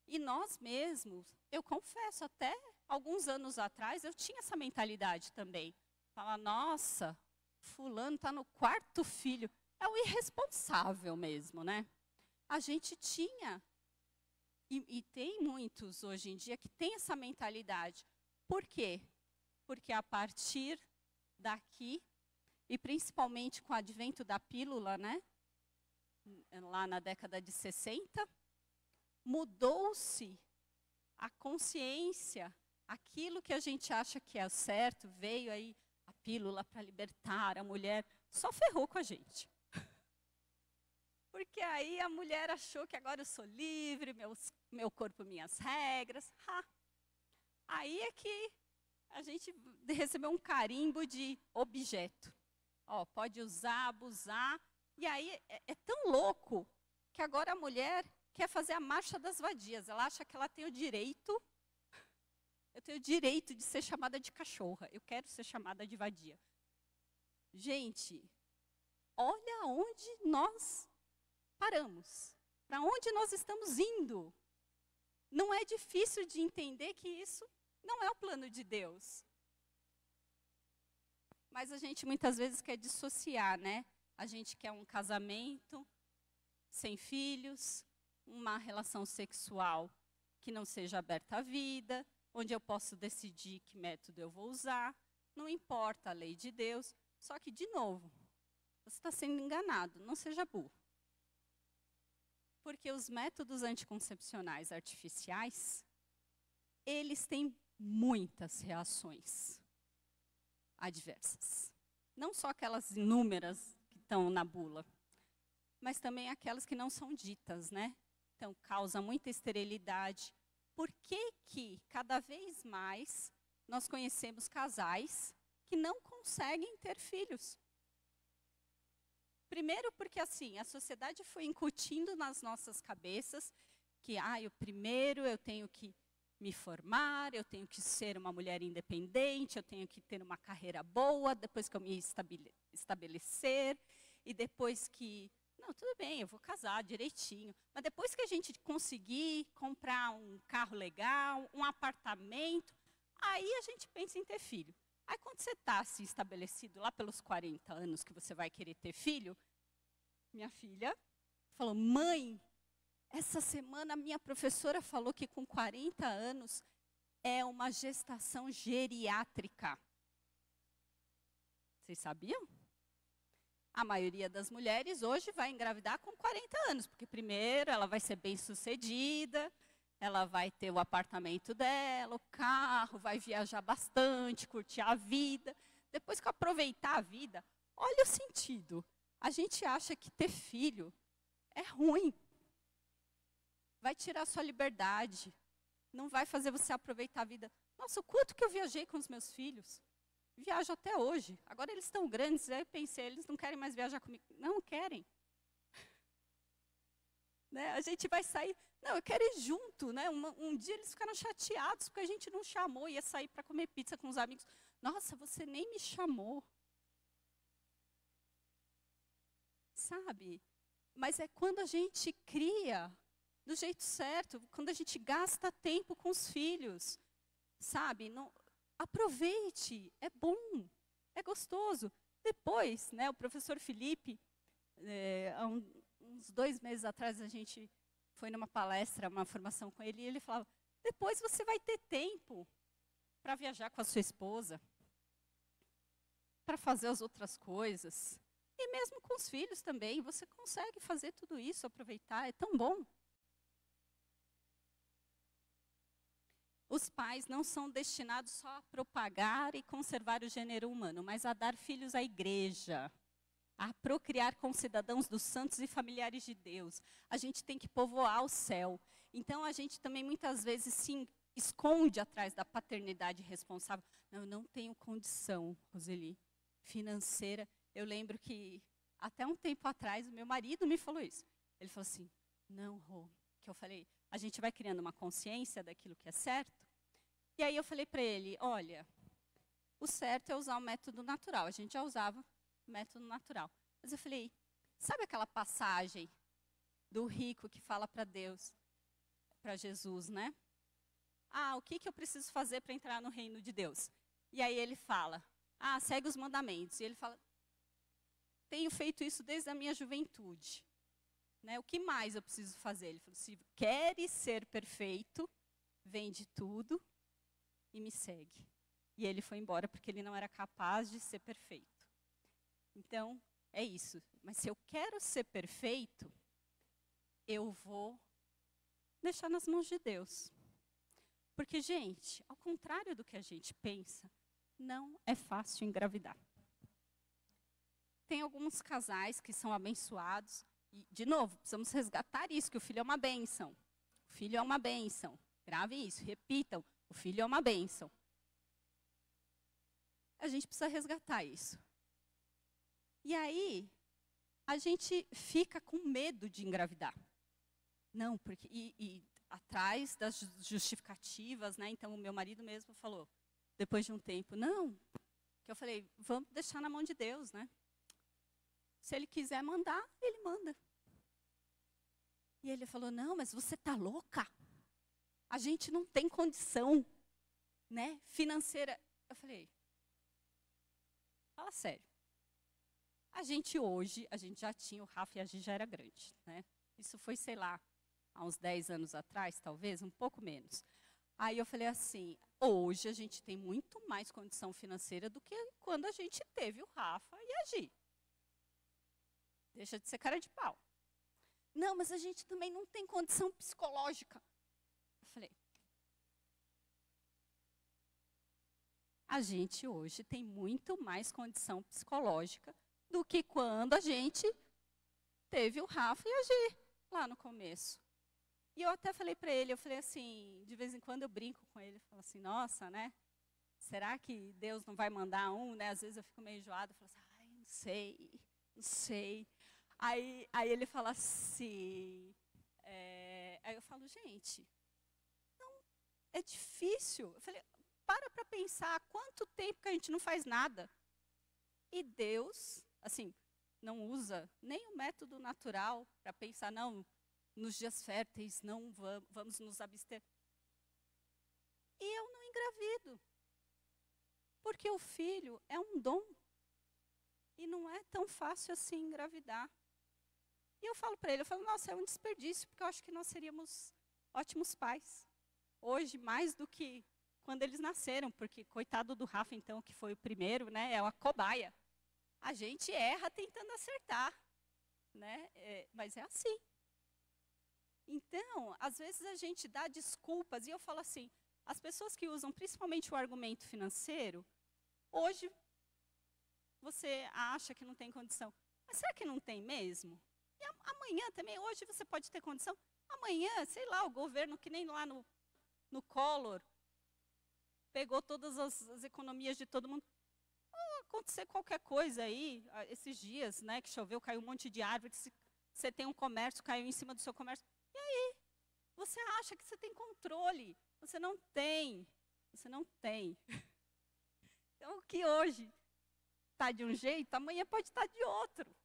E nós mesmos, eu confesso, até alguns anos atrás, eu tinha essa mentalidade também. Fala, nossa, fulano está no 4º filho. É o irresponsável mesmo, né? A gente tinha, e tem muitos hoje em dia que tem essa mentalidade. Por quê? Porque a partir daqui, e principalmente com o advento da pílula, né? Lá na década de 60, mudou-se a consciência, aquilo que a gente acha que é o certo, veio aí a pílula para libertar a mulher, só ferrou com a gente. Porque aí a mulher achou que agora eu sou livre, meu corpo, minhas regras. Aí é que a gente recebeu um carimbo de objeto. Pode usar, abusar. E aí é tão louco que agora a mulher quer fazer a marcha das vadias. Ela acha que ela tem o direito, eu tenho o direito de ser chamada de cachorra. Eu quero ser chamada de vadia. Gente, olha onde nós paramos. Para onde nós estamos indo? Não é difícil de entender que isso não é o plano de Deus. Mas a gente muitas vezes quer dissociar, né? A gente quer um casamento sem filhos, uma relação sexual que não seja aberta à vida, onde eu posso decidir que método eu vou usar, não importa a lei de Deus. Só que, de novo, você está sendo enganado, não seja burro. Porque os métodos anticoncepcionais artificiais, eles têm muitas reações adversas. Não só aquelas inúmeras que estão na bula, mas também aquelas que não são ditas, né? Então, causa muita esterilidade. Por que cada vez mais nós conhecemos casais que não conseguem ter filhos? Primeiro porque, assim, a sociedade foi incutindo nas nossas cabeças que, primeiro eu tenho que me formar, eu tenho que ser uma mulher independente, eu tenho que ter uma carreira boa, depois que eu me estabelecer, e depois que, não, tudo bem, eu vou casar direitinho, mas depois que a gente conseguir comprar um carro legal, um apartamento, aí a gente pensa em ter filho. Aí quando você está assim, estabelecido lá pelos 40 anos que você vai querer ter filho, minha filha falou, mãe, essa semana a minha professora falou que com 40 anos é uma gestação geriátrica. Vocês sabiam? A maioria das mulheres hoje vai engravidar com 40 anos, porque primeiro ela vai ser bem-sucedida, ela vai ter o apartamento dela, o carro, vai viajar bastante, curtir a vida. Depois que aproveitar a vida, olha o sentido. A gente acha que ter filho é ruim. Vai tirar sua liberdade, não vai fazer você aproveitar a vida. Nossa, o quanto que eu viajei com os meus filhos. Viajo até hoje. Agora eles estão grandes, aí eu pensei, eles não querem mais viajar comigo. Não querem. Né? A gente vai sair, não, eu quero ir junto. Né? Um dia eles ficaram chateados porque a gente não chamou, ia sair para comer pizza com os amigos. Nossa, você nem me chamou. Sabe? Mas é quando a gente cria do jeito certo, quando a gente gasta tempo com os filhos, sabe? Não, aproveite, é bom, é gostoso. Depois, né, o professor Felipe, há uns 2 meses atrás, a gente foi numa palestra, uma formação com ele, e ele falava, depois você vai ter tempo para viajar com a sua esposa, para fazer as outras coisas. E mesmo com os filhos também, você consegue fazer tudo isso, aproveitar, é tão bom. Os pais não são destinados só a propagar e conservar o gênero humano, mas a dar filhos à igreja, a procriar com cidadãos dos santos e familiares de Deus. A gente tem que povoar o céu. Então, a gente também muitas vezes se esconde atrás da paternidade responsável. Não, eu não tenho condição, Roseli, financeira. Eu lembro que, até um tempo atrás, o meu marido me falou isso. Ele falou assim, não, Rô, que eu falei, a gente vai criando uma consciência daquilo que é certo. E aí eu falei para ele, olha, o certo é usar o método natural. A gente já usava o método natural. Mas eu falei, sabe aquela passagem do rico que fala para Deus, para Jesus, né? O que eu preciso fazer para entrar no reino de Deus? E aí ele fala, segue os mandamentos. E ele fala, tenho feito isso desde a minha juventude. Né? O que mais eu preciso fazer? Ele falou, se queres ser perfeito, vende tudo e me segue. E ele foi embora porque ele não era capaz de ser perfeito. Então, é isso. Mas se eu quero ser perfeito, eu vou deixar nas mãos de Deus. Porque, gente, ao contrário do que a gente pensa, não é fácil engravidar. Tem alguns casais que são abençoados. E, de novo, precisamos resgatar isso, que o filho é uma bênção. O filho é uma bênção. Gravem isso, repitam. O filho é uma bênção. A gente precisa resgatar isso. E aí, a gente fica com medo de engravidar. Não, porque... E atrás das justificativas, né? Então, o meu marido mesmo falou, depois de um tempo, não. Que eu falei, vamos deixar na mão de Deus, né? Se ele quiser mandar, ele manda. E ele falou, não, mas você está louca? A gente não tem condição, né, financeira. Eu falei, fala sério. A gente já tinha, o Rafa e a Gi já era grande, né? Isso foi, sei lá, há uns 10 anos atrás, talvez, um pouco menos. Aí eu falei assim, hoje a gente tem muito mais condição financeira do que quando a gente teve o Rafa e a Gi. Deixa de ser cara de pau. Não, mas a gente também não tem condição psicológica. Eu falei, a gente hoje tem muito mais condição psicológica do que quando a gente teve o Rafa e a Gi lá no começo. E eu até falei para ele, eu falei assim, de vez em quando eu brinco com ele, falo assim, nossa, né? Será que Deus não vai mandar um, né? Às vezes eu fico meio enjoada, falo assim, ai, não sei, não sei. Aí ele fala assim, aí eu falo, gente, não, é difícil. Eu falei, para pensar, há quanto tempo que a gente não faz nada? E Deus, assim, não usa nem o método natural para pensar, não, nos dias férteis não vamos nos abster. E eu não engravido. Porque o filho é um dom. E não é tão fácil assim engravidar. E eu falo para ele, eu falo, nossa, é um desperdício, porque eu acho que nós seríamos ótimos pais. Hoje, mais do que quando eles nasceram, porque coitado do Rafa, então, que foi o primeiro, né, é uma cobaia. A gente erra tentando acertar, né, mas é assim. Então, às vezes a gente dá desculpas, e eu falo assim, as pessoas que usam principalmente o argumento financeiro, hoje você acha que não tem condição, mas será que não tem mesmo? E amanhã também, hoje você pode ter condição, amanhã, sei lá, o governo, que nem lá no Collor, pegou todas as economias de todo mundo. Acontecer qualquer coisa aí, esses dias, né, que choveu, caiu um monte de árvore, você tem um comércio, caiu em cima do seu comércio. E aí? Você acha que você tem controle. Você não tem. Você não tem. Então, o que hoje está de um jeito, amanhã pode estar de outro.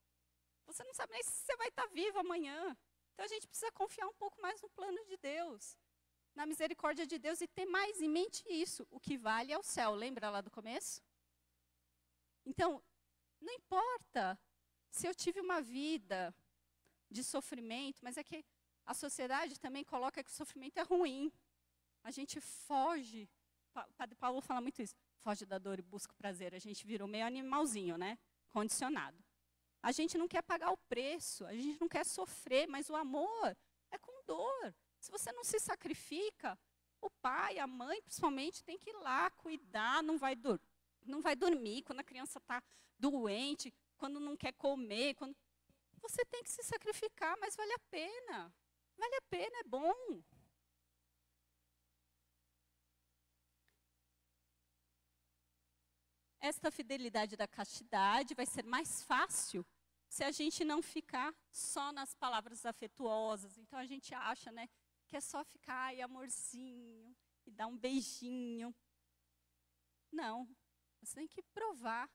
Você não sabe nem se você vai estar vivo amanhã. Então, a gente precisa confiar um pouco mais no plano de Deus, na misericórdia de Deus, e ter mais em mente isso. O que vale é o céu. Lembra lá do começo? Então, não importa se eu tive uma vida de sofrimento, mas é que a sociedade também coloca que o sofrimento é ruim. A gente foge. O Padre Paulo fala muito isso. Foge da dor e busca o prazer. A gente virou meio animalzinho, né? Condicionado. A gente não quer pagar o preço, a gente não quer sofrer, mas o amor é com dor. Se você não se sacrifica, o pai, a mãe, principalmente, tem que ir lá cuidar, não vai dormir quando a criança está doente, quando não quer comer. Você tem que se sacrificar, mas vale a pena. Vale a pena, é bom. Esta fidelidade da castidade vai ser mais fácil se a gente não ficar só nas palavras afetuosas. Então, a gente acha, né, que é só ficar, ai, amorzinho, e dar um beijinho. Não, você tem que provar.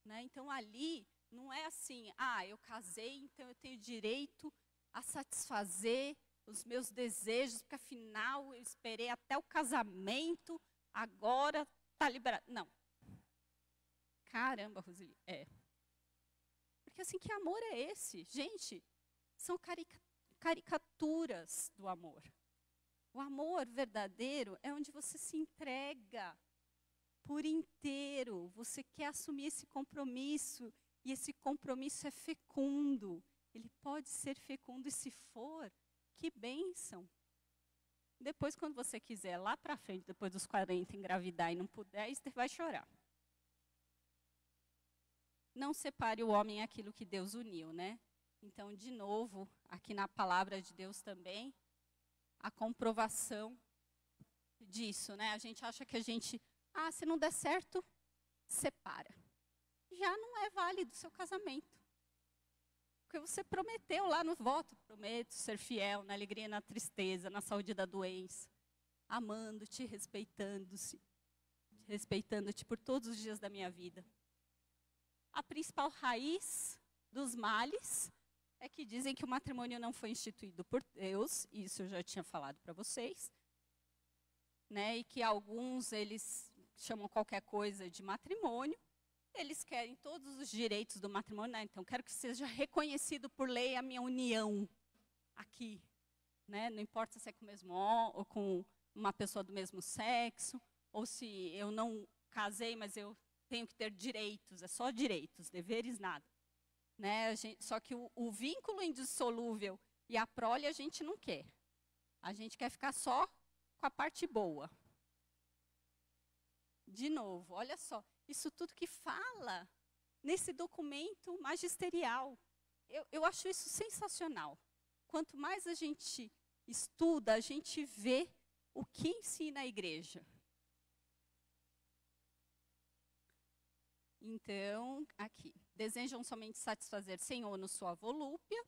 Né? Então, ali, não é assim, eu casei, então eu tenho direito a satisfazer os meus desejos, porque afinal eu esperei até o casamento, agora está liberado. Não. Caramba, Roseli, Porque assim, que amor é esse? Gente, são caricaturas do amor. O amor verdadeiro é onde você se entrega por inteiro. Você quer assumir esse compromisso, e esse compromisso é fecundo. Ele pode ser fecundo, e se for, que bênção. Depois, quando você quiser, lá para frente, depois dos 40, engravidar e não puder, aí você vai chorar. Não separe o homem aquilo que Deus uniu, né? Então, de novo, aqui na palavra de Deus também, a comprovação disso, né? A gente acha que a gente, se não der certo, separa. Já não é válido o seu casamento. Porque você prometeu lá no voto, prometo ser fiel na alegria e na tristeza, na saúde e da doença, amando-te, respeitando-te por todos os dias da minha vida. A principal raiz dos males é que dizem que o matrimônio não foi instituído por Deus, isso eu já tinha falado para vocês, né? E que alguns, eles chamam qualquer coisa de matrimônio, eles querem todos os direitos do matrimônio, né? Então quero que seja reconhecido por lei a minha união aqui, né? Não importa se é com o mesmo ou com uma pessoa do mesmo sexo, ou se eu não casei, mas eu tenho que ter direitos, é só direitos, deveres nada. Né? Só que o vínculo indissolúvel e a prole a gente não quer. A gente quer ficar só com a parte boa. De novo, olha só, isso tudo que fala nesse documento magisterial. Eu acho isso sensacional. Quanto mais a gente estuda, a gente vê o que ensina a igreja. Então, aqui, desejam somente satisfazer sem ônus sua volúpia.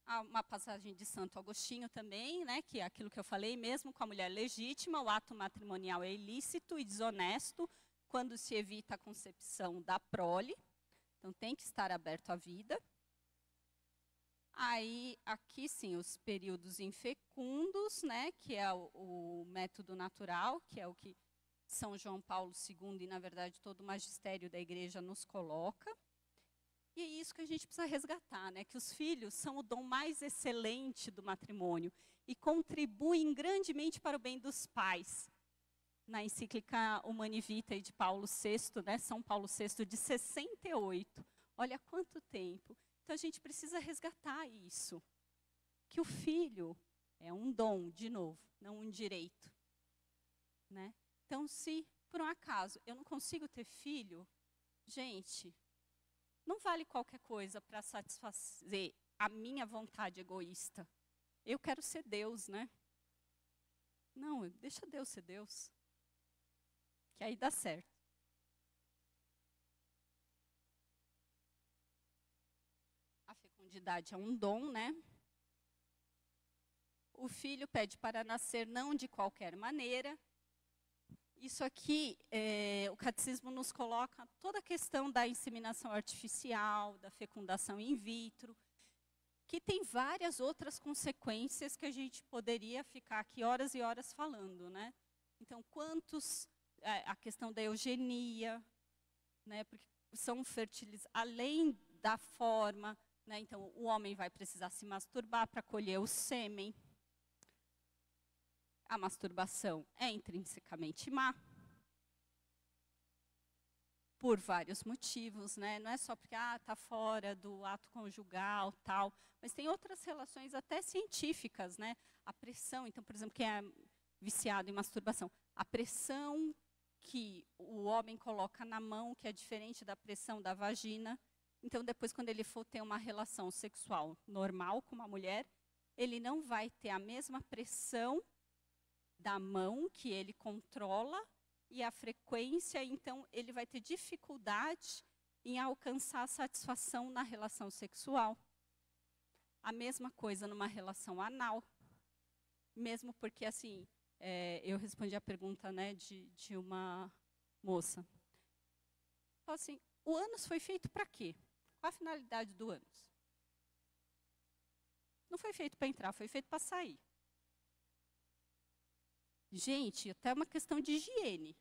Há uma passagem de Santo Agostinho também, né, que é aquilo que eu falei, mesmo com a mulher legítima, o ato matrimonial é ilícito e desonesto quando se evita a concepção da prole. Então, tem que estar aberto à vida. Aí, aqui sim, os períodos infecundos, né, que é o método natural, que é o que São João Paulo II e, na verdade, todo o magistério da igreja nos coloca. E é isso que a gente precisa resgatar, né, que os filhos são o dom mais excelente do matrimônio e contribuem grandemente para o bem dos pais. Na encíclica Humani Vitae de Paulo VI, né, São Paulo VI, de 68. Olha quanto tempo. Então, a gente precisa resgatar isso. Que o filho é um dom, de novo, não um direito. Né? Então, se por um acaso eu não consigo ter filho, gente, não vale qualquer coisa para satisfazer a minha vontade egoísta. Eu quero ser Deus, né? Não, deixa Deus ser Deus. Que aí dá certo. A fecundidade é um dom, né? O filho pede para nascer não de qualquer maneira. Isso aqui, o catecismo nos coloca toda a questão da inseminação artificial, da fecundação in vitro, que tem várias outras consequências que a gente poderia ficar aqui horas e horas falando, né? Então, a questão da eugenia, né? Porque são fertilizantes, além da forma, né? Então, o homem vai precisar se masturbar para colher o sêmen. A masturbação é intrinsecamente má, por vários motivos, né? Não é só porque está fora do ato conjugal, tal, mas tem outras relações até científicas, né? A pressão, então, por exemplo, quem é viciado em masturbação, a pressão que o homem coloca na mão, que é diferente da pressão da vagina. Então, depois, quando ele for ter uma relação sexual normal com uma mulher, ele não vai ter a mesma pressão da mão que ele controla e a frequência, então ele vai ter dificuldade em alcançar a satisfação na relação sexual. A mesma coisa numa relação anal, mesmo porque, assim, eu respondi a pergunta, né, de uma moça. Falei assim, o ânus foi feito para quê? Qual a finalidade do ânus? Não foi feito para entrar, foi feito para sair. Gente, até uma questão de higiene,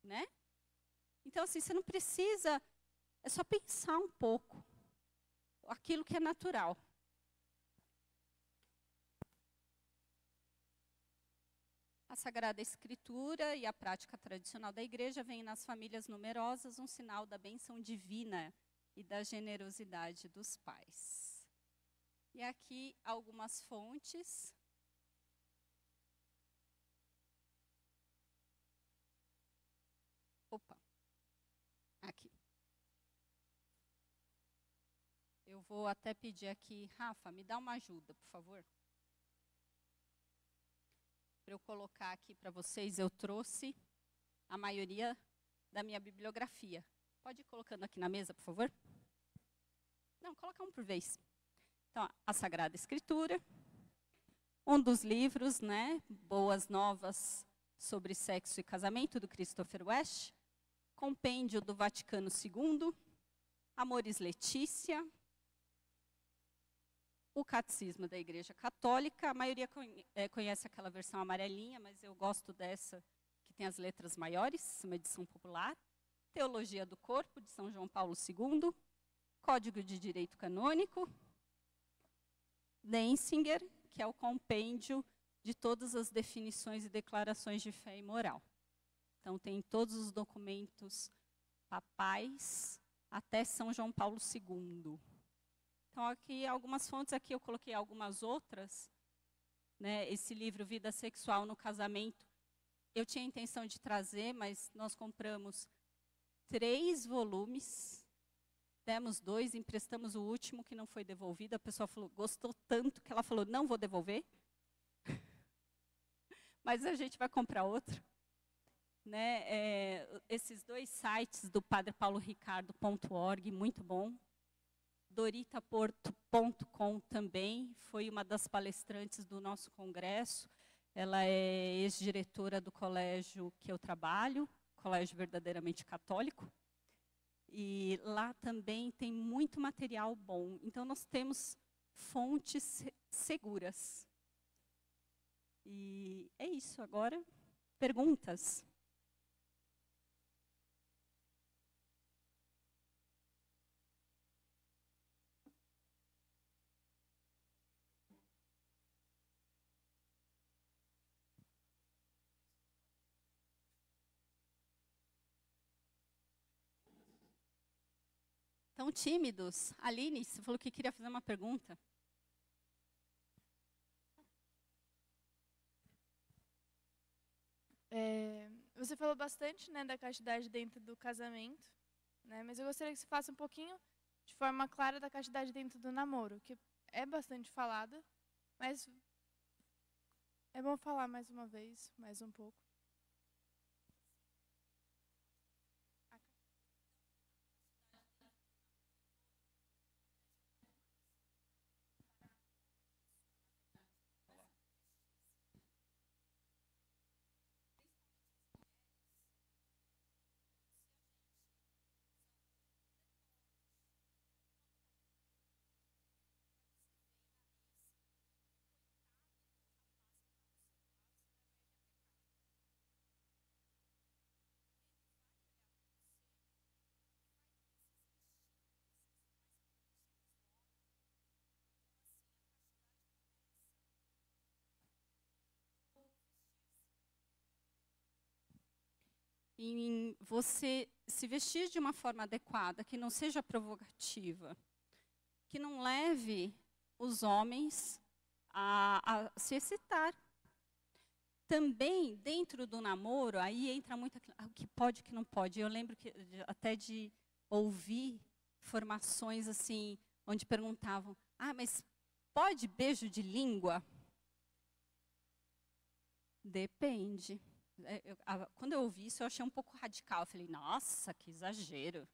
né? Então, assim, você não precisa, é só pensar um pouco aquilo que é natural. A Sagrada Escritura e a prática tradicional da igreja veem nas famílias numerosas um sinal da bênção divina e da generosidade dos pais. E aqui algumas fontes. Opa, aqui. Eu vou até pedir aqui, Rafa, me dá uma ajuda, por favor. Para eu colocar aqui para vocês, eu trouxe a maioria da minha bibliografia. Pode ir colocando aqui na mesa, por favor? Não, coloca um por vez. Então, a Sagrada Escritura, um dos livros, né, Boas Novas sobre Sexo e Casamento, do Christopher West, Compêndio do Vaticano II, Amoris Laetitia, o Catecismo da Igreja Católica. A maioria conhece aquela versão amarelinha, mas eu gosto dessa, que tem as letras maiores, uma edição popular. Teologia do Corpo, de São João Paulo II, Código de Direito Canônico, Denzinger, que é o compêndio de todas as definições e declarações de fé e moral. Então, tem todos os documentos papais até São João Paulo II. Então, aqui, algumas fontes, aqui eu coloquei algumas outras. Né, esse livro, Vida Sexual no Casamento, eu tinha a intenção de trazer, mas nós compramos 3 volumes, demos 2, emprestamos o último que não foi devolvido. A pessoa falou, gostou tanto que ela falou, não vou devolver. Mas a gente vai comprar outro. Né, esses 2 sites do padrepauloricardo.org, muito bom. doritaporto.com também, foi uma das palestrantes do nosso congresso. Ela é ex-diretora do colégio que eu trabalho, Colégio Verdadeiramente Católico. E lá também tem muito material bom. Então, nós temos fontes seguras. E é isso. Agora, perguntas? Tão tímidos. Aline, você falou que queria fazer uma pergunta. Você falou bastante, né, da castidade dentro do casamento, né, mas eu gostaria que você faça um pouquinho de forma clara da castidade dentro do namoro, que é bastante falada, mas é bom falar mais uma vez, mais um pouco. Em você se vestir de uma forma adequada, que não seja provocativa, que não leve os homens a se excitar. Também, dentro do namoro, aí entra muito o que pode e o que não pode. Eu lembro até de ouvir formações assim, onde perguntavam, mas pode beijo de língua? Depende. Quando eu ouvi isso, eu achei um pouco radical. Eu falei, nossa, que exagero.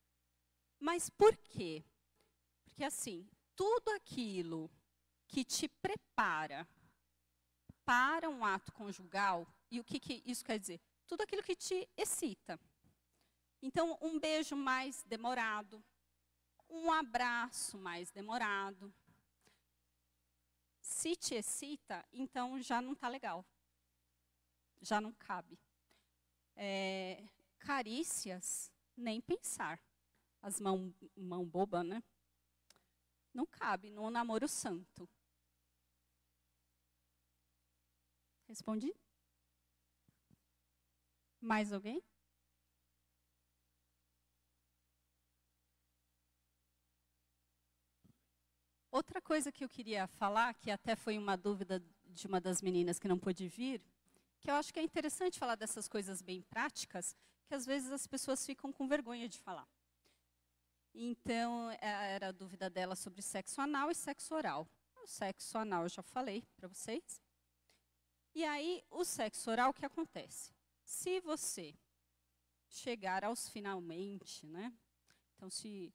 Mas por quê? Porque, assim, tudo aquilo que te prepara para um ato conjugal, e o que isso quer dizer? Tudo aquilo que te excita. Então, um beijo mais demorado, um abraço mais demorado. Se te excita, então já não está legal. Já não cabe. Carícias, nem pensar. As mão boba, né? Não cabe num namoro santo. Respondi? Mais alguém? Outra coisa que eu queria falar, que até foi uma dúvida de uma das meninas que não pôde vir, que eu acho que é interessante falar dessas coisas bem práticas, que às vezes as pessoas ficam com vergonha de falar. Então, era a dúvida dela sobre sexo anal e sexo oral. O sexo anal eu já falei para vocês. E aí, o sexo oral, o que acontece? Se você chegar aos finalmente, né? Então, se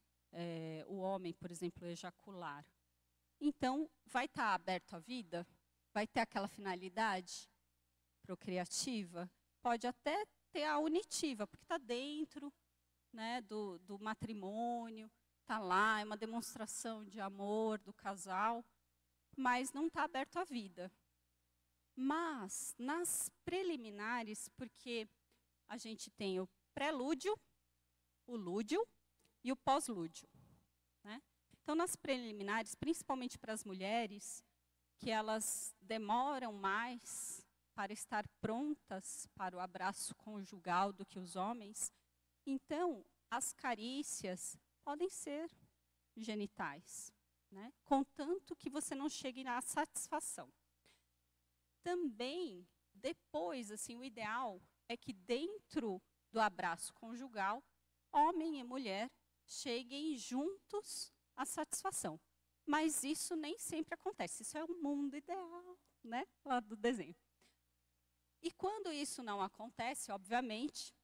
o homem, por exemplo, ejacular, então, vai estar aberto à vida? Vai ter aquela finalidade procriativa? Pode até ter a unitiva, porque está dentro, né, do matrimônio, está lá, é uma demonstração de amor do casal, mas não está aberto à vida. Mas, nas preliminares, porque a gente tem o prelúdio, o lúdio e o pós-lúdio. Né? Então, nas preliminares, principalmente para as mulheres que elas demoram mais para estar prontas para o abraço conjugal do que os homens. Então, as carícias podem ser genitais, né? Contanto que você não chegue à satisfação. Também, depois, assim, o ideal é que dentro do abraço conjugal, homem e mulher cheguem juntos à satisfação. Mas isso nem sempre acontece. Isso é o mundo ideal, né? Lá do desenho. E quando isso não acontece, obviamente,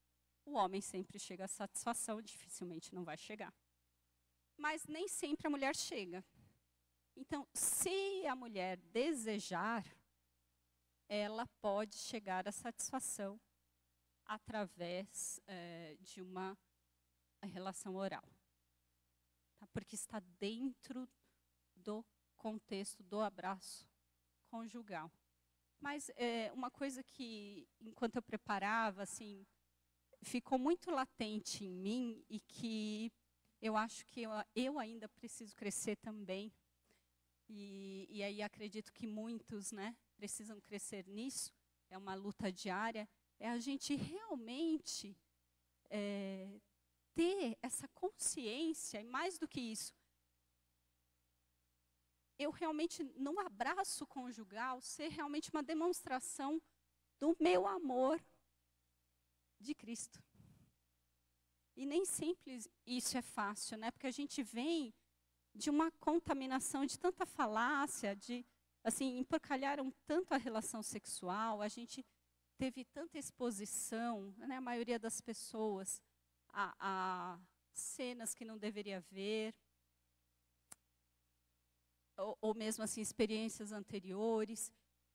o homem sempre chega à satisfação, dificilmente não vai chegar. Mas nem sempre a mulher chega. Então, se a mulher desejar, ela pode chegar à satisfação através de uma relação oral. Tá? Porque está dentro do contexto do abraço conjugal. Mas uma coisa que, enquanto eu preparava, assim, ficou muito latente em mim e que eu acho que eu ainda preciso crescer também. E aí acredito que muitos, né, precisam crescer nisso. É uma luta diária. É a gente realmente ter essa consciência, e mais do que isso, eu realmente, no abraço conjugal, ser realmente uma demonstração do meu amor de Cristo. E nem sempre isso é fácil, né? Porque a gente vem de uma contaminação de tanta falácia, de, assim, emporcalharam tanto a relação sexual, a gente teve tanta exposição, né? A maioria das pessoas, a cenas que não deveria haver, ou mesmo assim experiências anteriores.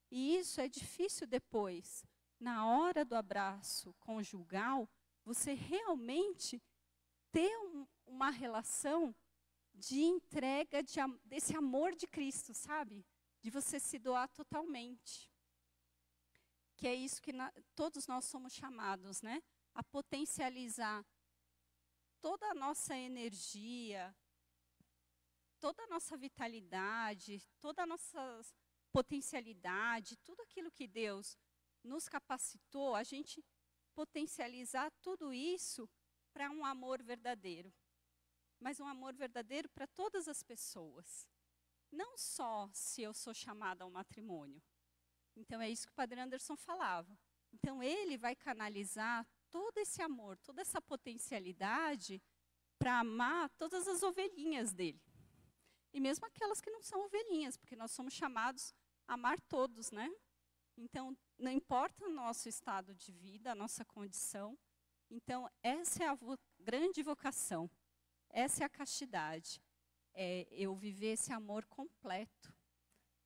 E isso é difícil depois, na hora do abraço conjugal, você realmente ter uma relação de entrega desse amor de Cristo, sabe? De você se doar totalmente. Que é isso que todos nós somos chamados, né? A potencializar toda a nossa energia, toda a nossa vitalidade, toda a nossa potencialidade, tudo aquilo que Deus nos capacitou, a gente potencializar tudo isso para um amor verdadeiro. Mas um amor verdadeiro para todas as pessoas. Não só se eu sou chamada ao matrimônio. Então é isso que o Padre Anderson falava. Então ele vai canalizar todo esse amor, toda essa potencialidade para amar todas as ovelhinhas dele. E mesmo aquelas que não são ovelhinhas, porque nós somos chamados a amar todos, né? Então, não importa o nosso estado de vida, a nossa condição. Então, essa é a grande vocação. Essa é a castidade. É eu viver esse amor completo,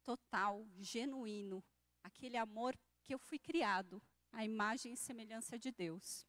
total, genuíno. Aquele amor que eu fui criado, a imagem e semelhança de Deus.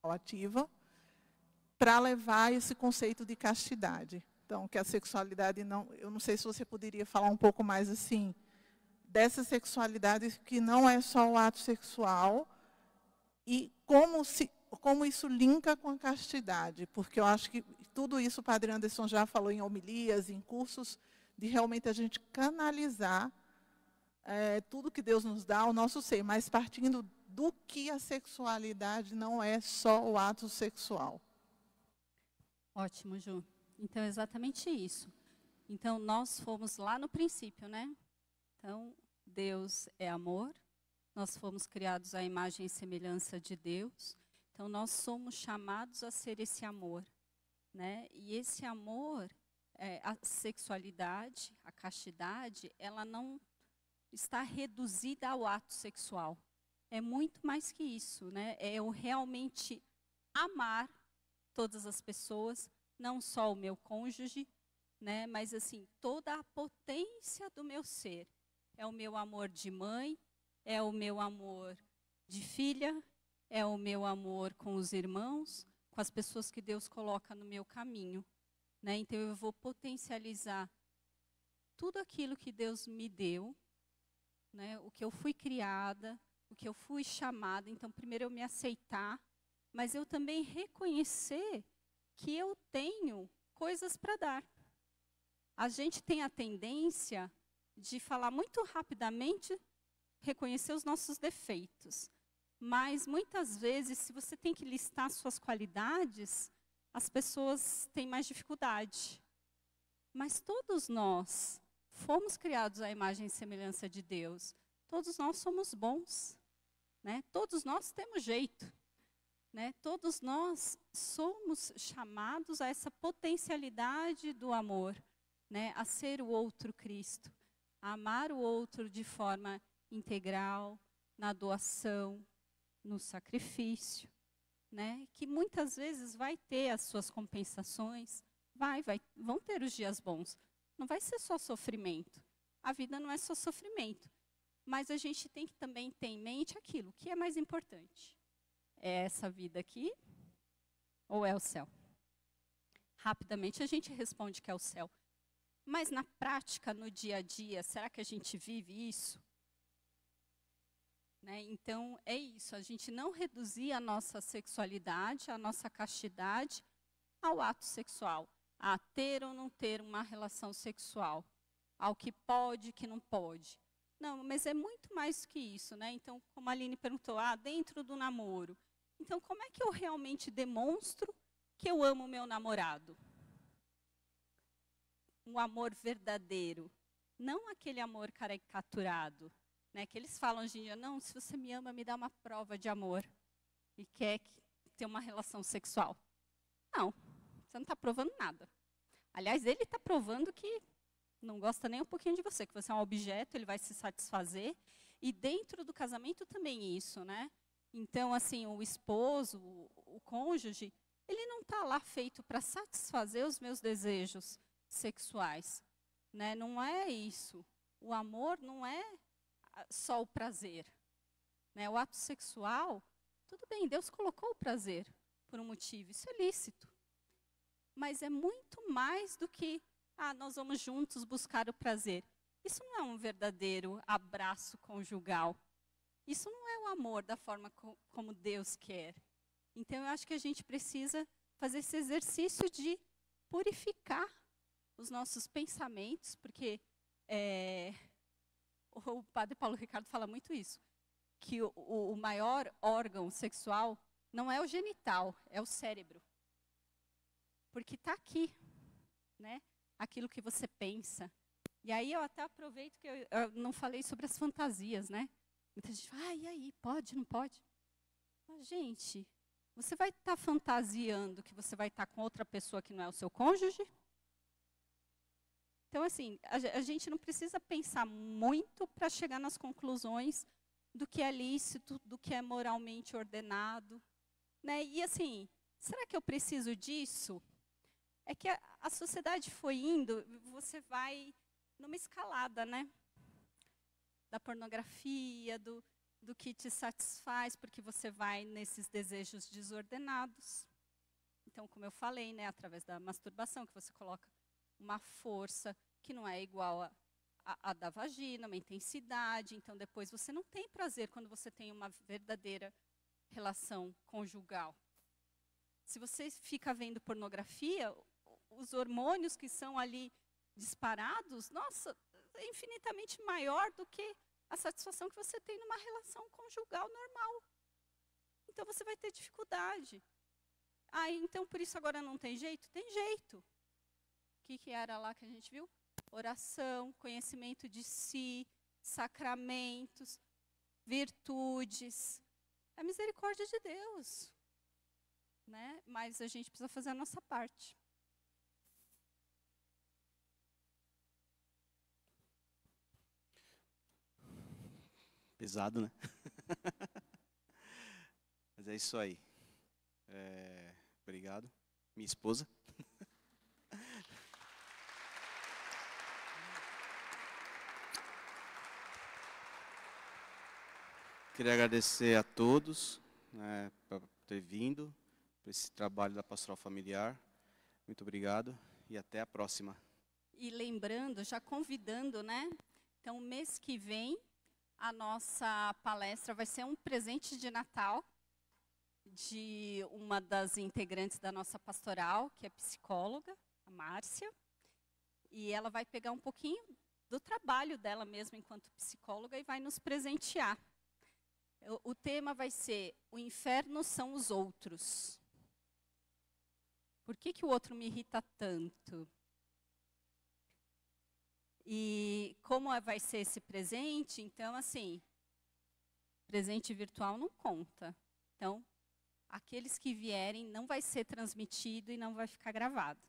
Ativa para levar esse conceito de castidade. Então, que a sexualidade não... Eu não sei se você poderia falar um pouco mais assim, dessa sexualidade que não é só o ato sexual, e como como isso linka com a castidade, porque eu acho que tudo isso o Padre Anderson já falou em homilias, em cursos, de realmente a gente canalizar tudo que Deus nos dá ao nosso ser, mas partindo do que a sexualidade não é só o ato sexual. Ótimo, Ju. Então, é exatamente isso. Então, nós fomos lá no princípio, né? Então, Deus é amor, nós fomos criados à imagem e semelhança de Deus, então nós somos chamados a ser esse amor, né? E esse amor, a sexualidade, a castidade, ela não está reduzida ao ato sexual. É muito mais que isso, né? É eu realmente amar todas as pessoas, não só o meu cônjuge, né? Mas assim, toda a potência do meu ser. É o meu amor de mãe, é o meu amor de filha, é o meu amor com os irmãos, com as pessoas que Deus coloca no meu caminho, né? Então eu vou potencializar tudo aquilo que Deus me deu, né? O que eu fui criada, o que eu fui chamada. Então primeiro eu me aceitar, mas eu também reconhecer que eu tenho coisas para dar. A gente tem a tendência de falar muito rapidamente, reconhecer os nossos defeitos. Mas, muitas vezes, se você tem que listar suas qualidades, as pessoas têm mais dificuldade. Mas todos nós fomos criados à imagem e semelhança de Deus. Todos nós somos bons, né? Todos nós temos jeito, né? Todos nós somos chamados a essa potencialidade do amor, né? A ser o outro Cristo. A amar o outro de forma integral, na doação, no sacrifício, né? Que muitas vezes vai ter as suas compensações, vão ter os dias bons. Não vai ser só sofrimento. A vida não é só sofrimento. Mas a gente tem que também ter em mente aquilo, o que é mais importante? É essa vida aqui ou é o céu? Rapidamente a gente responde que é o céu. Mas na prática, no dia a dia, será que a gente vive isso? Né? Então, é isso, a gente não reduzir a nossa sexualidade, a nossa castidade ao ato sexual, a ter ou não ter uma relação sexual, ao que pode, que não pode. Não, mas é muito mais que isso, né? Então, como a Aline perguntou, dentro do namoro. Então, como é que eu realmente demonstro que eu amo o meu namorado? Um amor verdadeiro, não aquele amor caricaturado, né? Que eles falam hoje em dia, não, se você me ama, me dá uma prova de amor e quer ter uma relação sexual. Não, você não está provando nada. Aliás, ele está provando que não gosta nem um pouquinho de você, que você é um objeto, ele vai se satisfazer. E dentro do casamento também isso, né? Então, assim, o esposo, o cônjuge, ele não está lá feito para satisfazer os meus desejos sexuais, né? Não é isso. O amor não é só o prazer, né? O ato sexual, tudo bem, Deus colocou o prazer por um motivo, isso é lícito. Mas é muito mais do que, nós vamos juntos buscar o prazer. Isso não é um verdadeiro abraço conjugal. Isso não é o amor da forma como Deus quer. Então, eu acho que a gente precisa fazer esse exercício de purificar os nossos pensamentos, porque o padre Paulo Ricardo fala muito isso, que o maior órgão sexual não é o genital, é o cérebro. Porque está aqui, né? Aquilo que você pensa. E aí eu até aproveito que eu não falei sobre as fantasias, né? Muita gente fala, e aí, pode, não pode? Mas, gente, você vai estar fantasiando que você vai estar com outra pessoa que não é o seu cônjuge? Então, assim, a gente não precisa pensar muito para chegar nas conclusões do que é lícito, do que é moralmente ordenado, né? E, assim, será que eu preciso disso? É que a sociedade foi indo, você vai numa escalada, né? Da pornografia, do que te satisfaz, porque você vai nesses desejos desordenados. Então, como eu falei, né, através da masturbação, que você coloca uma força que não é igual a da vagina, uma intensidade. Então, depois você não tem prazer quando você tem uma verdadeira relação conjugal. Se você fica vendo pornografia, os hormônios que são ali disparados, nossa, é infinitamente maior do que a satisfação que você tem numa relação conjugal normal. Então você vai ter dificuldade. Ah, então por isso agora não tem jeito? Tem jeito. O que era lá que a gente viu? Oração, conhecimento de si, sacramentos, virtudes. É a misericórdia de Deus. Né? Mas a gente precisa fazer a nossa parte. Pesado, né? Mas é isso aí. Obrigado. Minha esposa. Queria agradecer a todos, né, por ter vindo, por esse trabalho da Pastoral Familiar. Muito obrigado e até a próxima. E lembrando, já convidando, né? Então, mês que vem, a nossa palestra vai ser um presente de Natal de uma das integrantes da nossa pastoral, que é psicóloga, a Márcia. E ela vai pegar um pouquinho do trabalho dela mesma enquanto psicóloga e vai nos presentear. O tema vai ser: o inferno são os outros. Por que o outro me irrita tanto? E como vai ser esse presente? Então, assim, presente virtual não conta. Então, aqueles que vierem, não vai ser transmitido e não vai ficar gravado.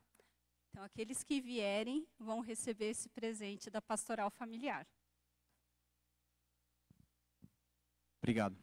Então, aqueles que vierem vão receber esse presente da Pastoral Familiar. Obrigado.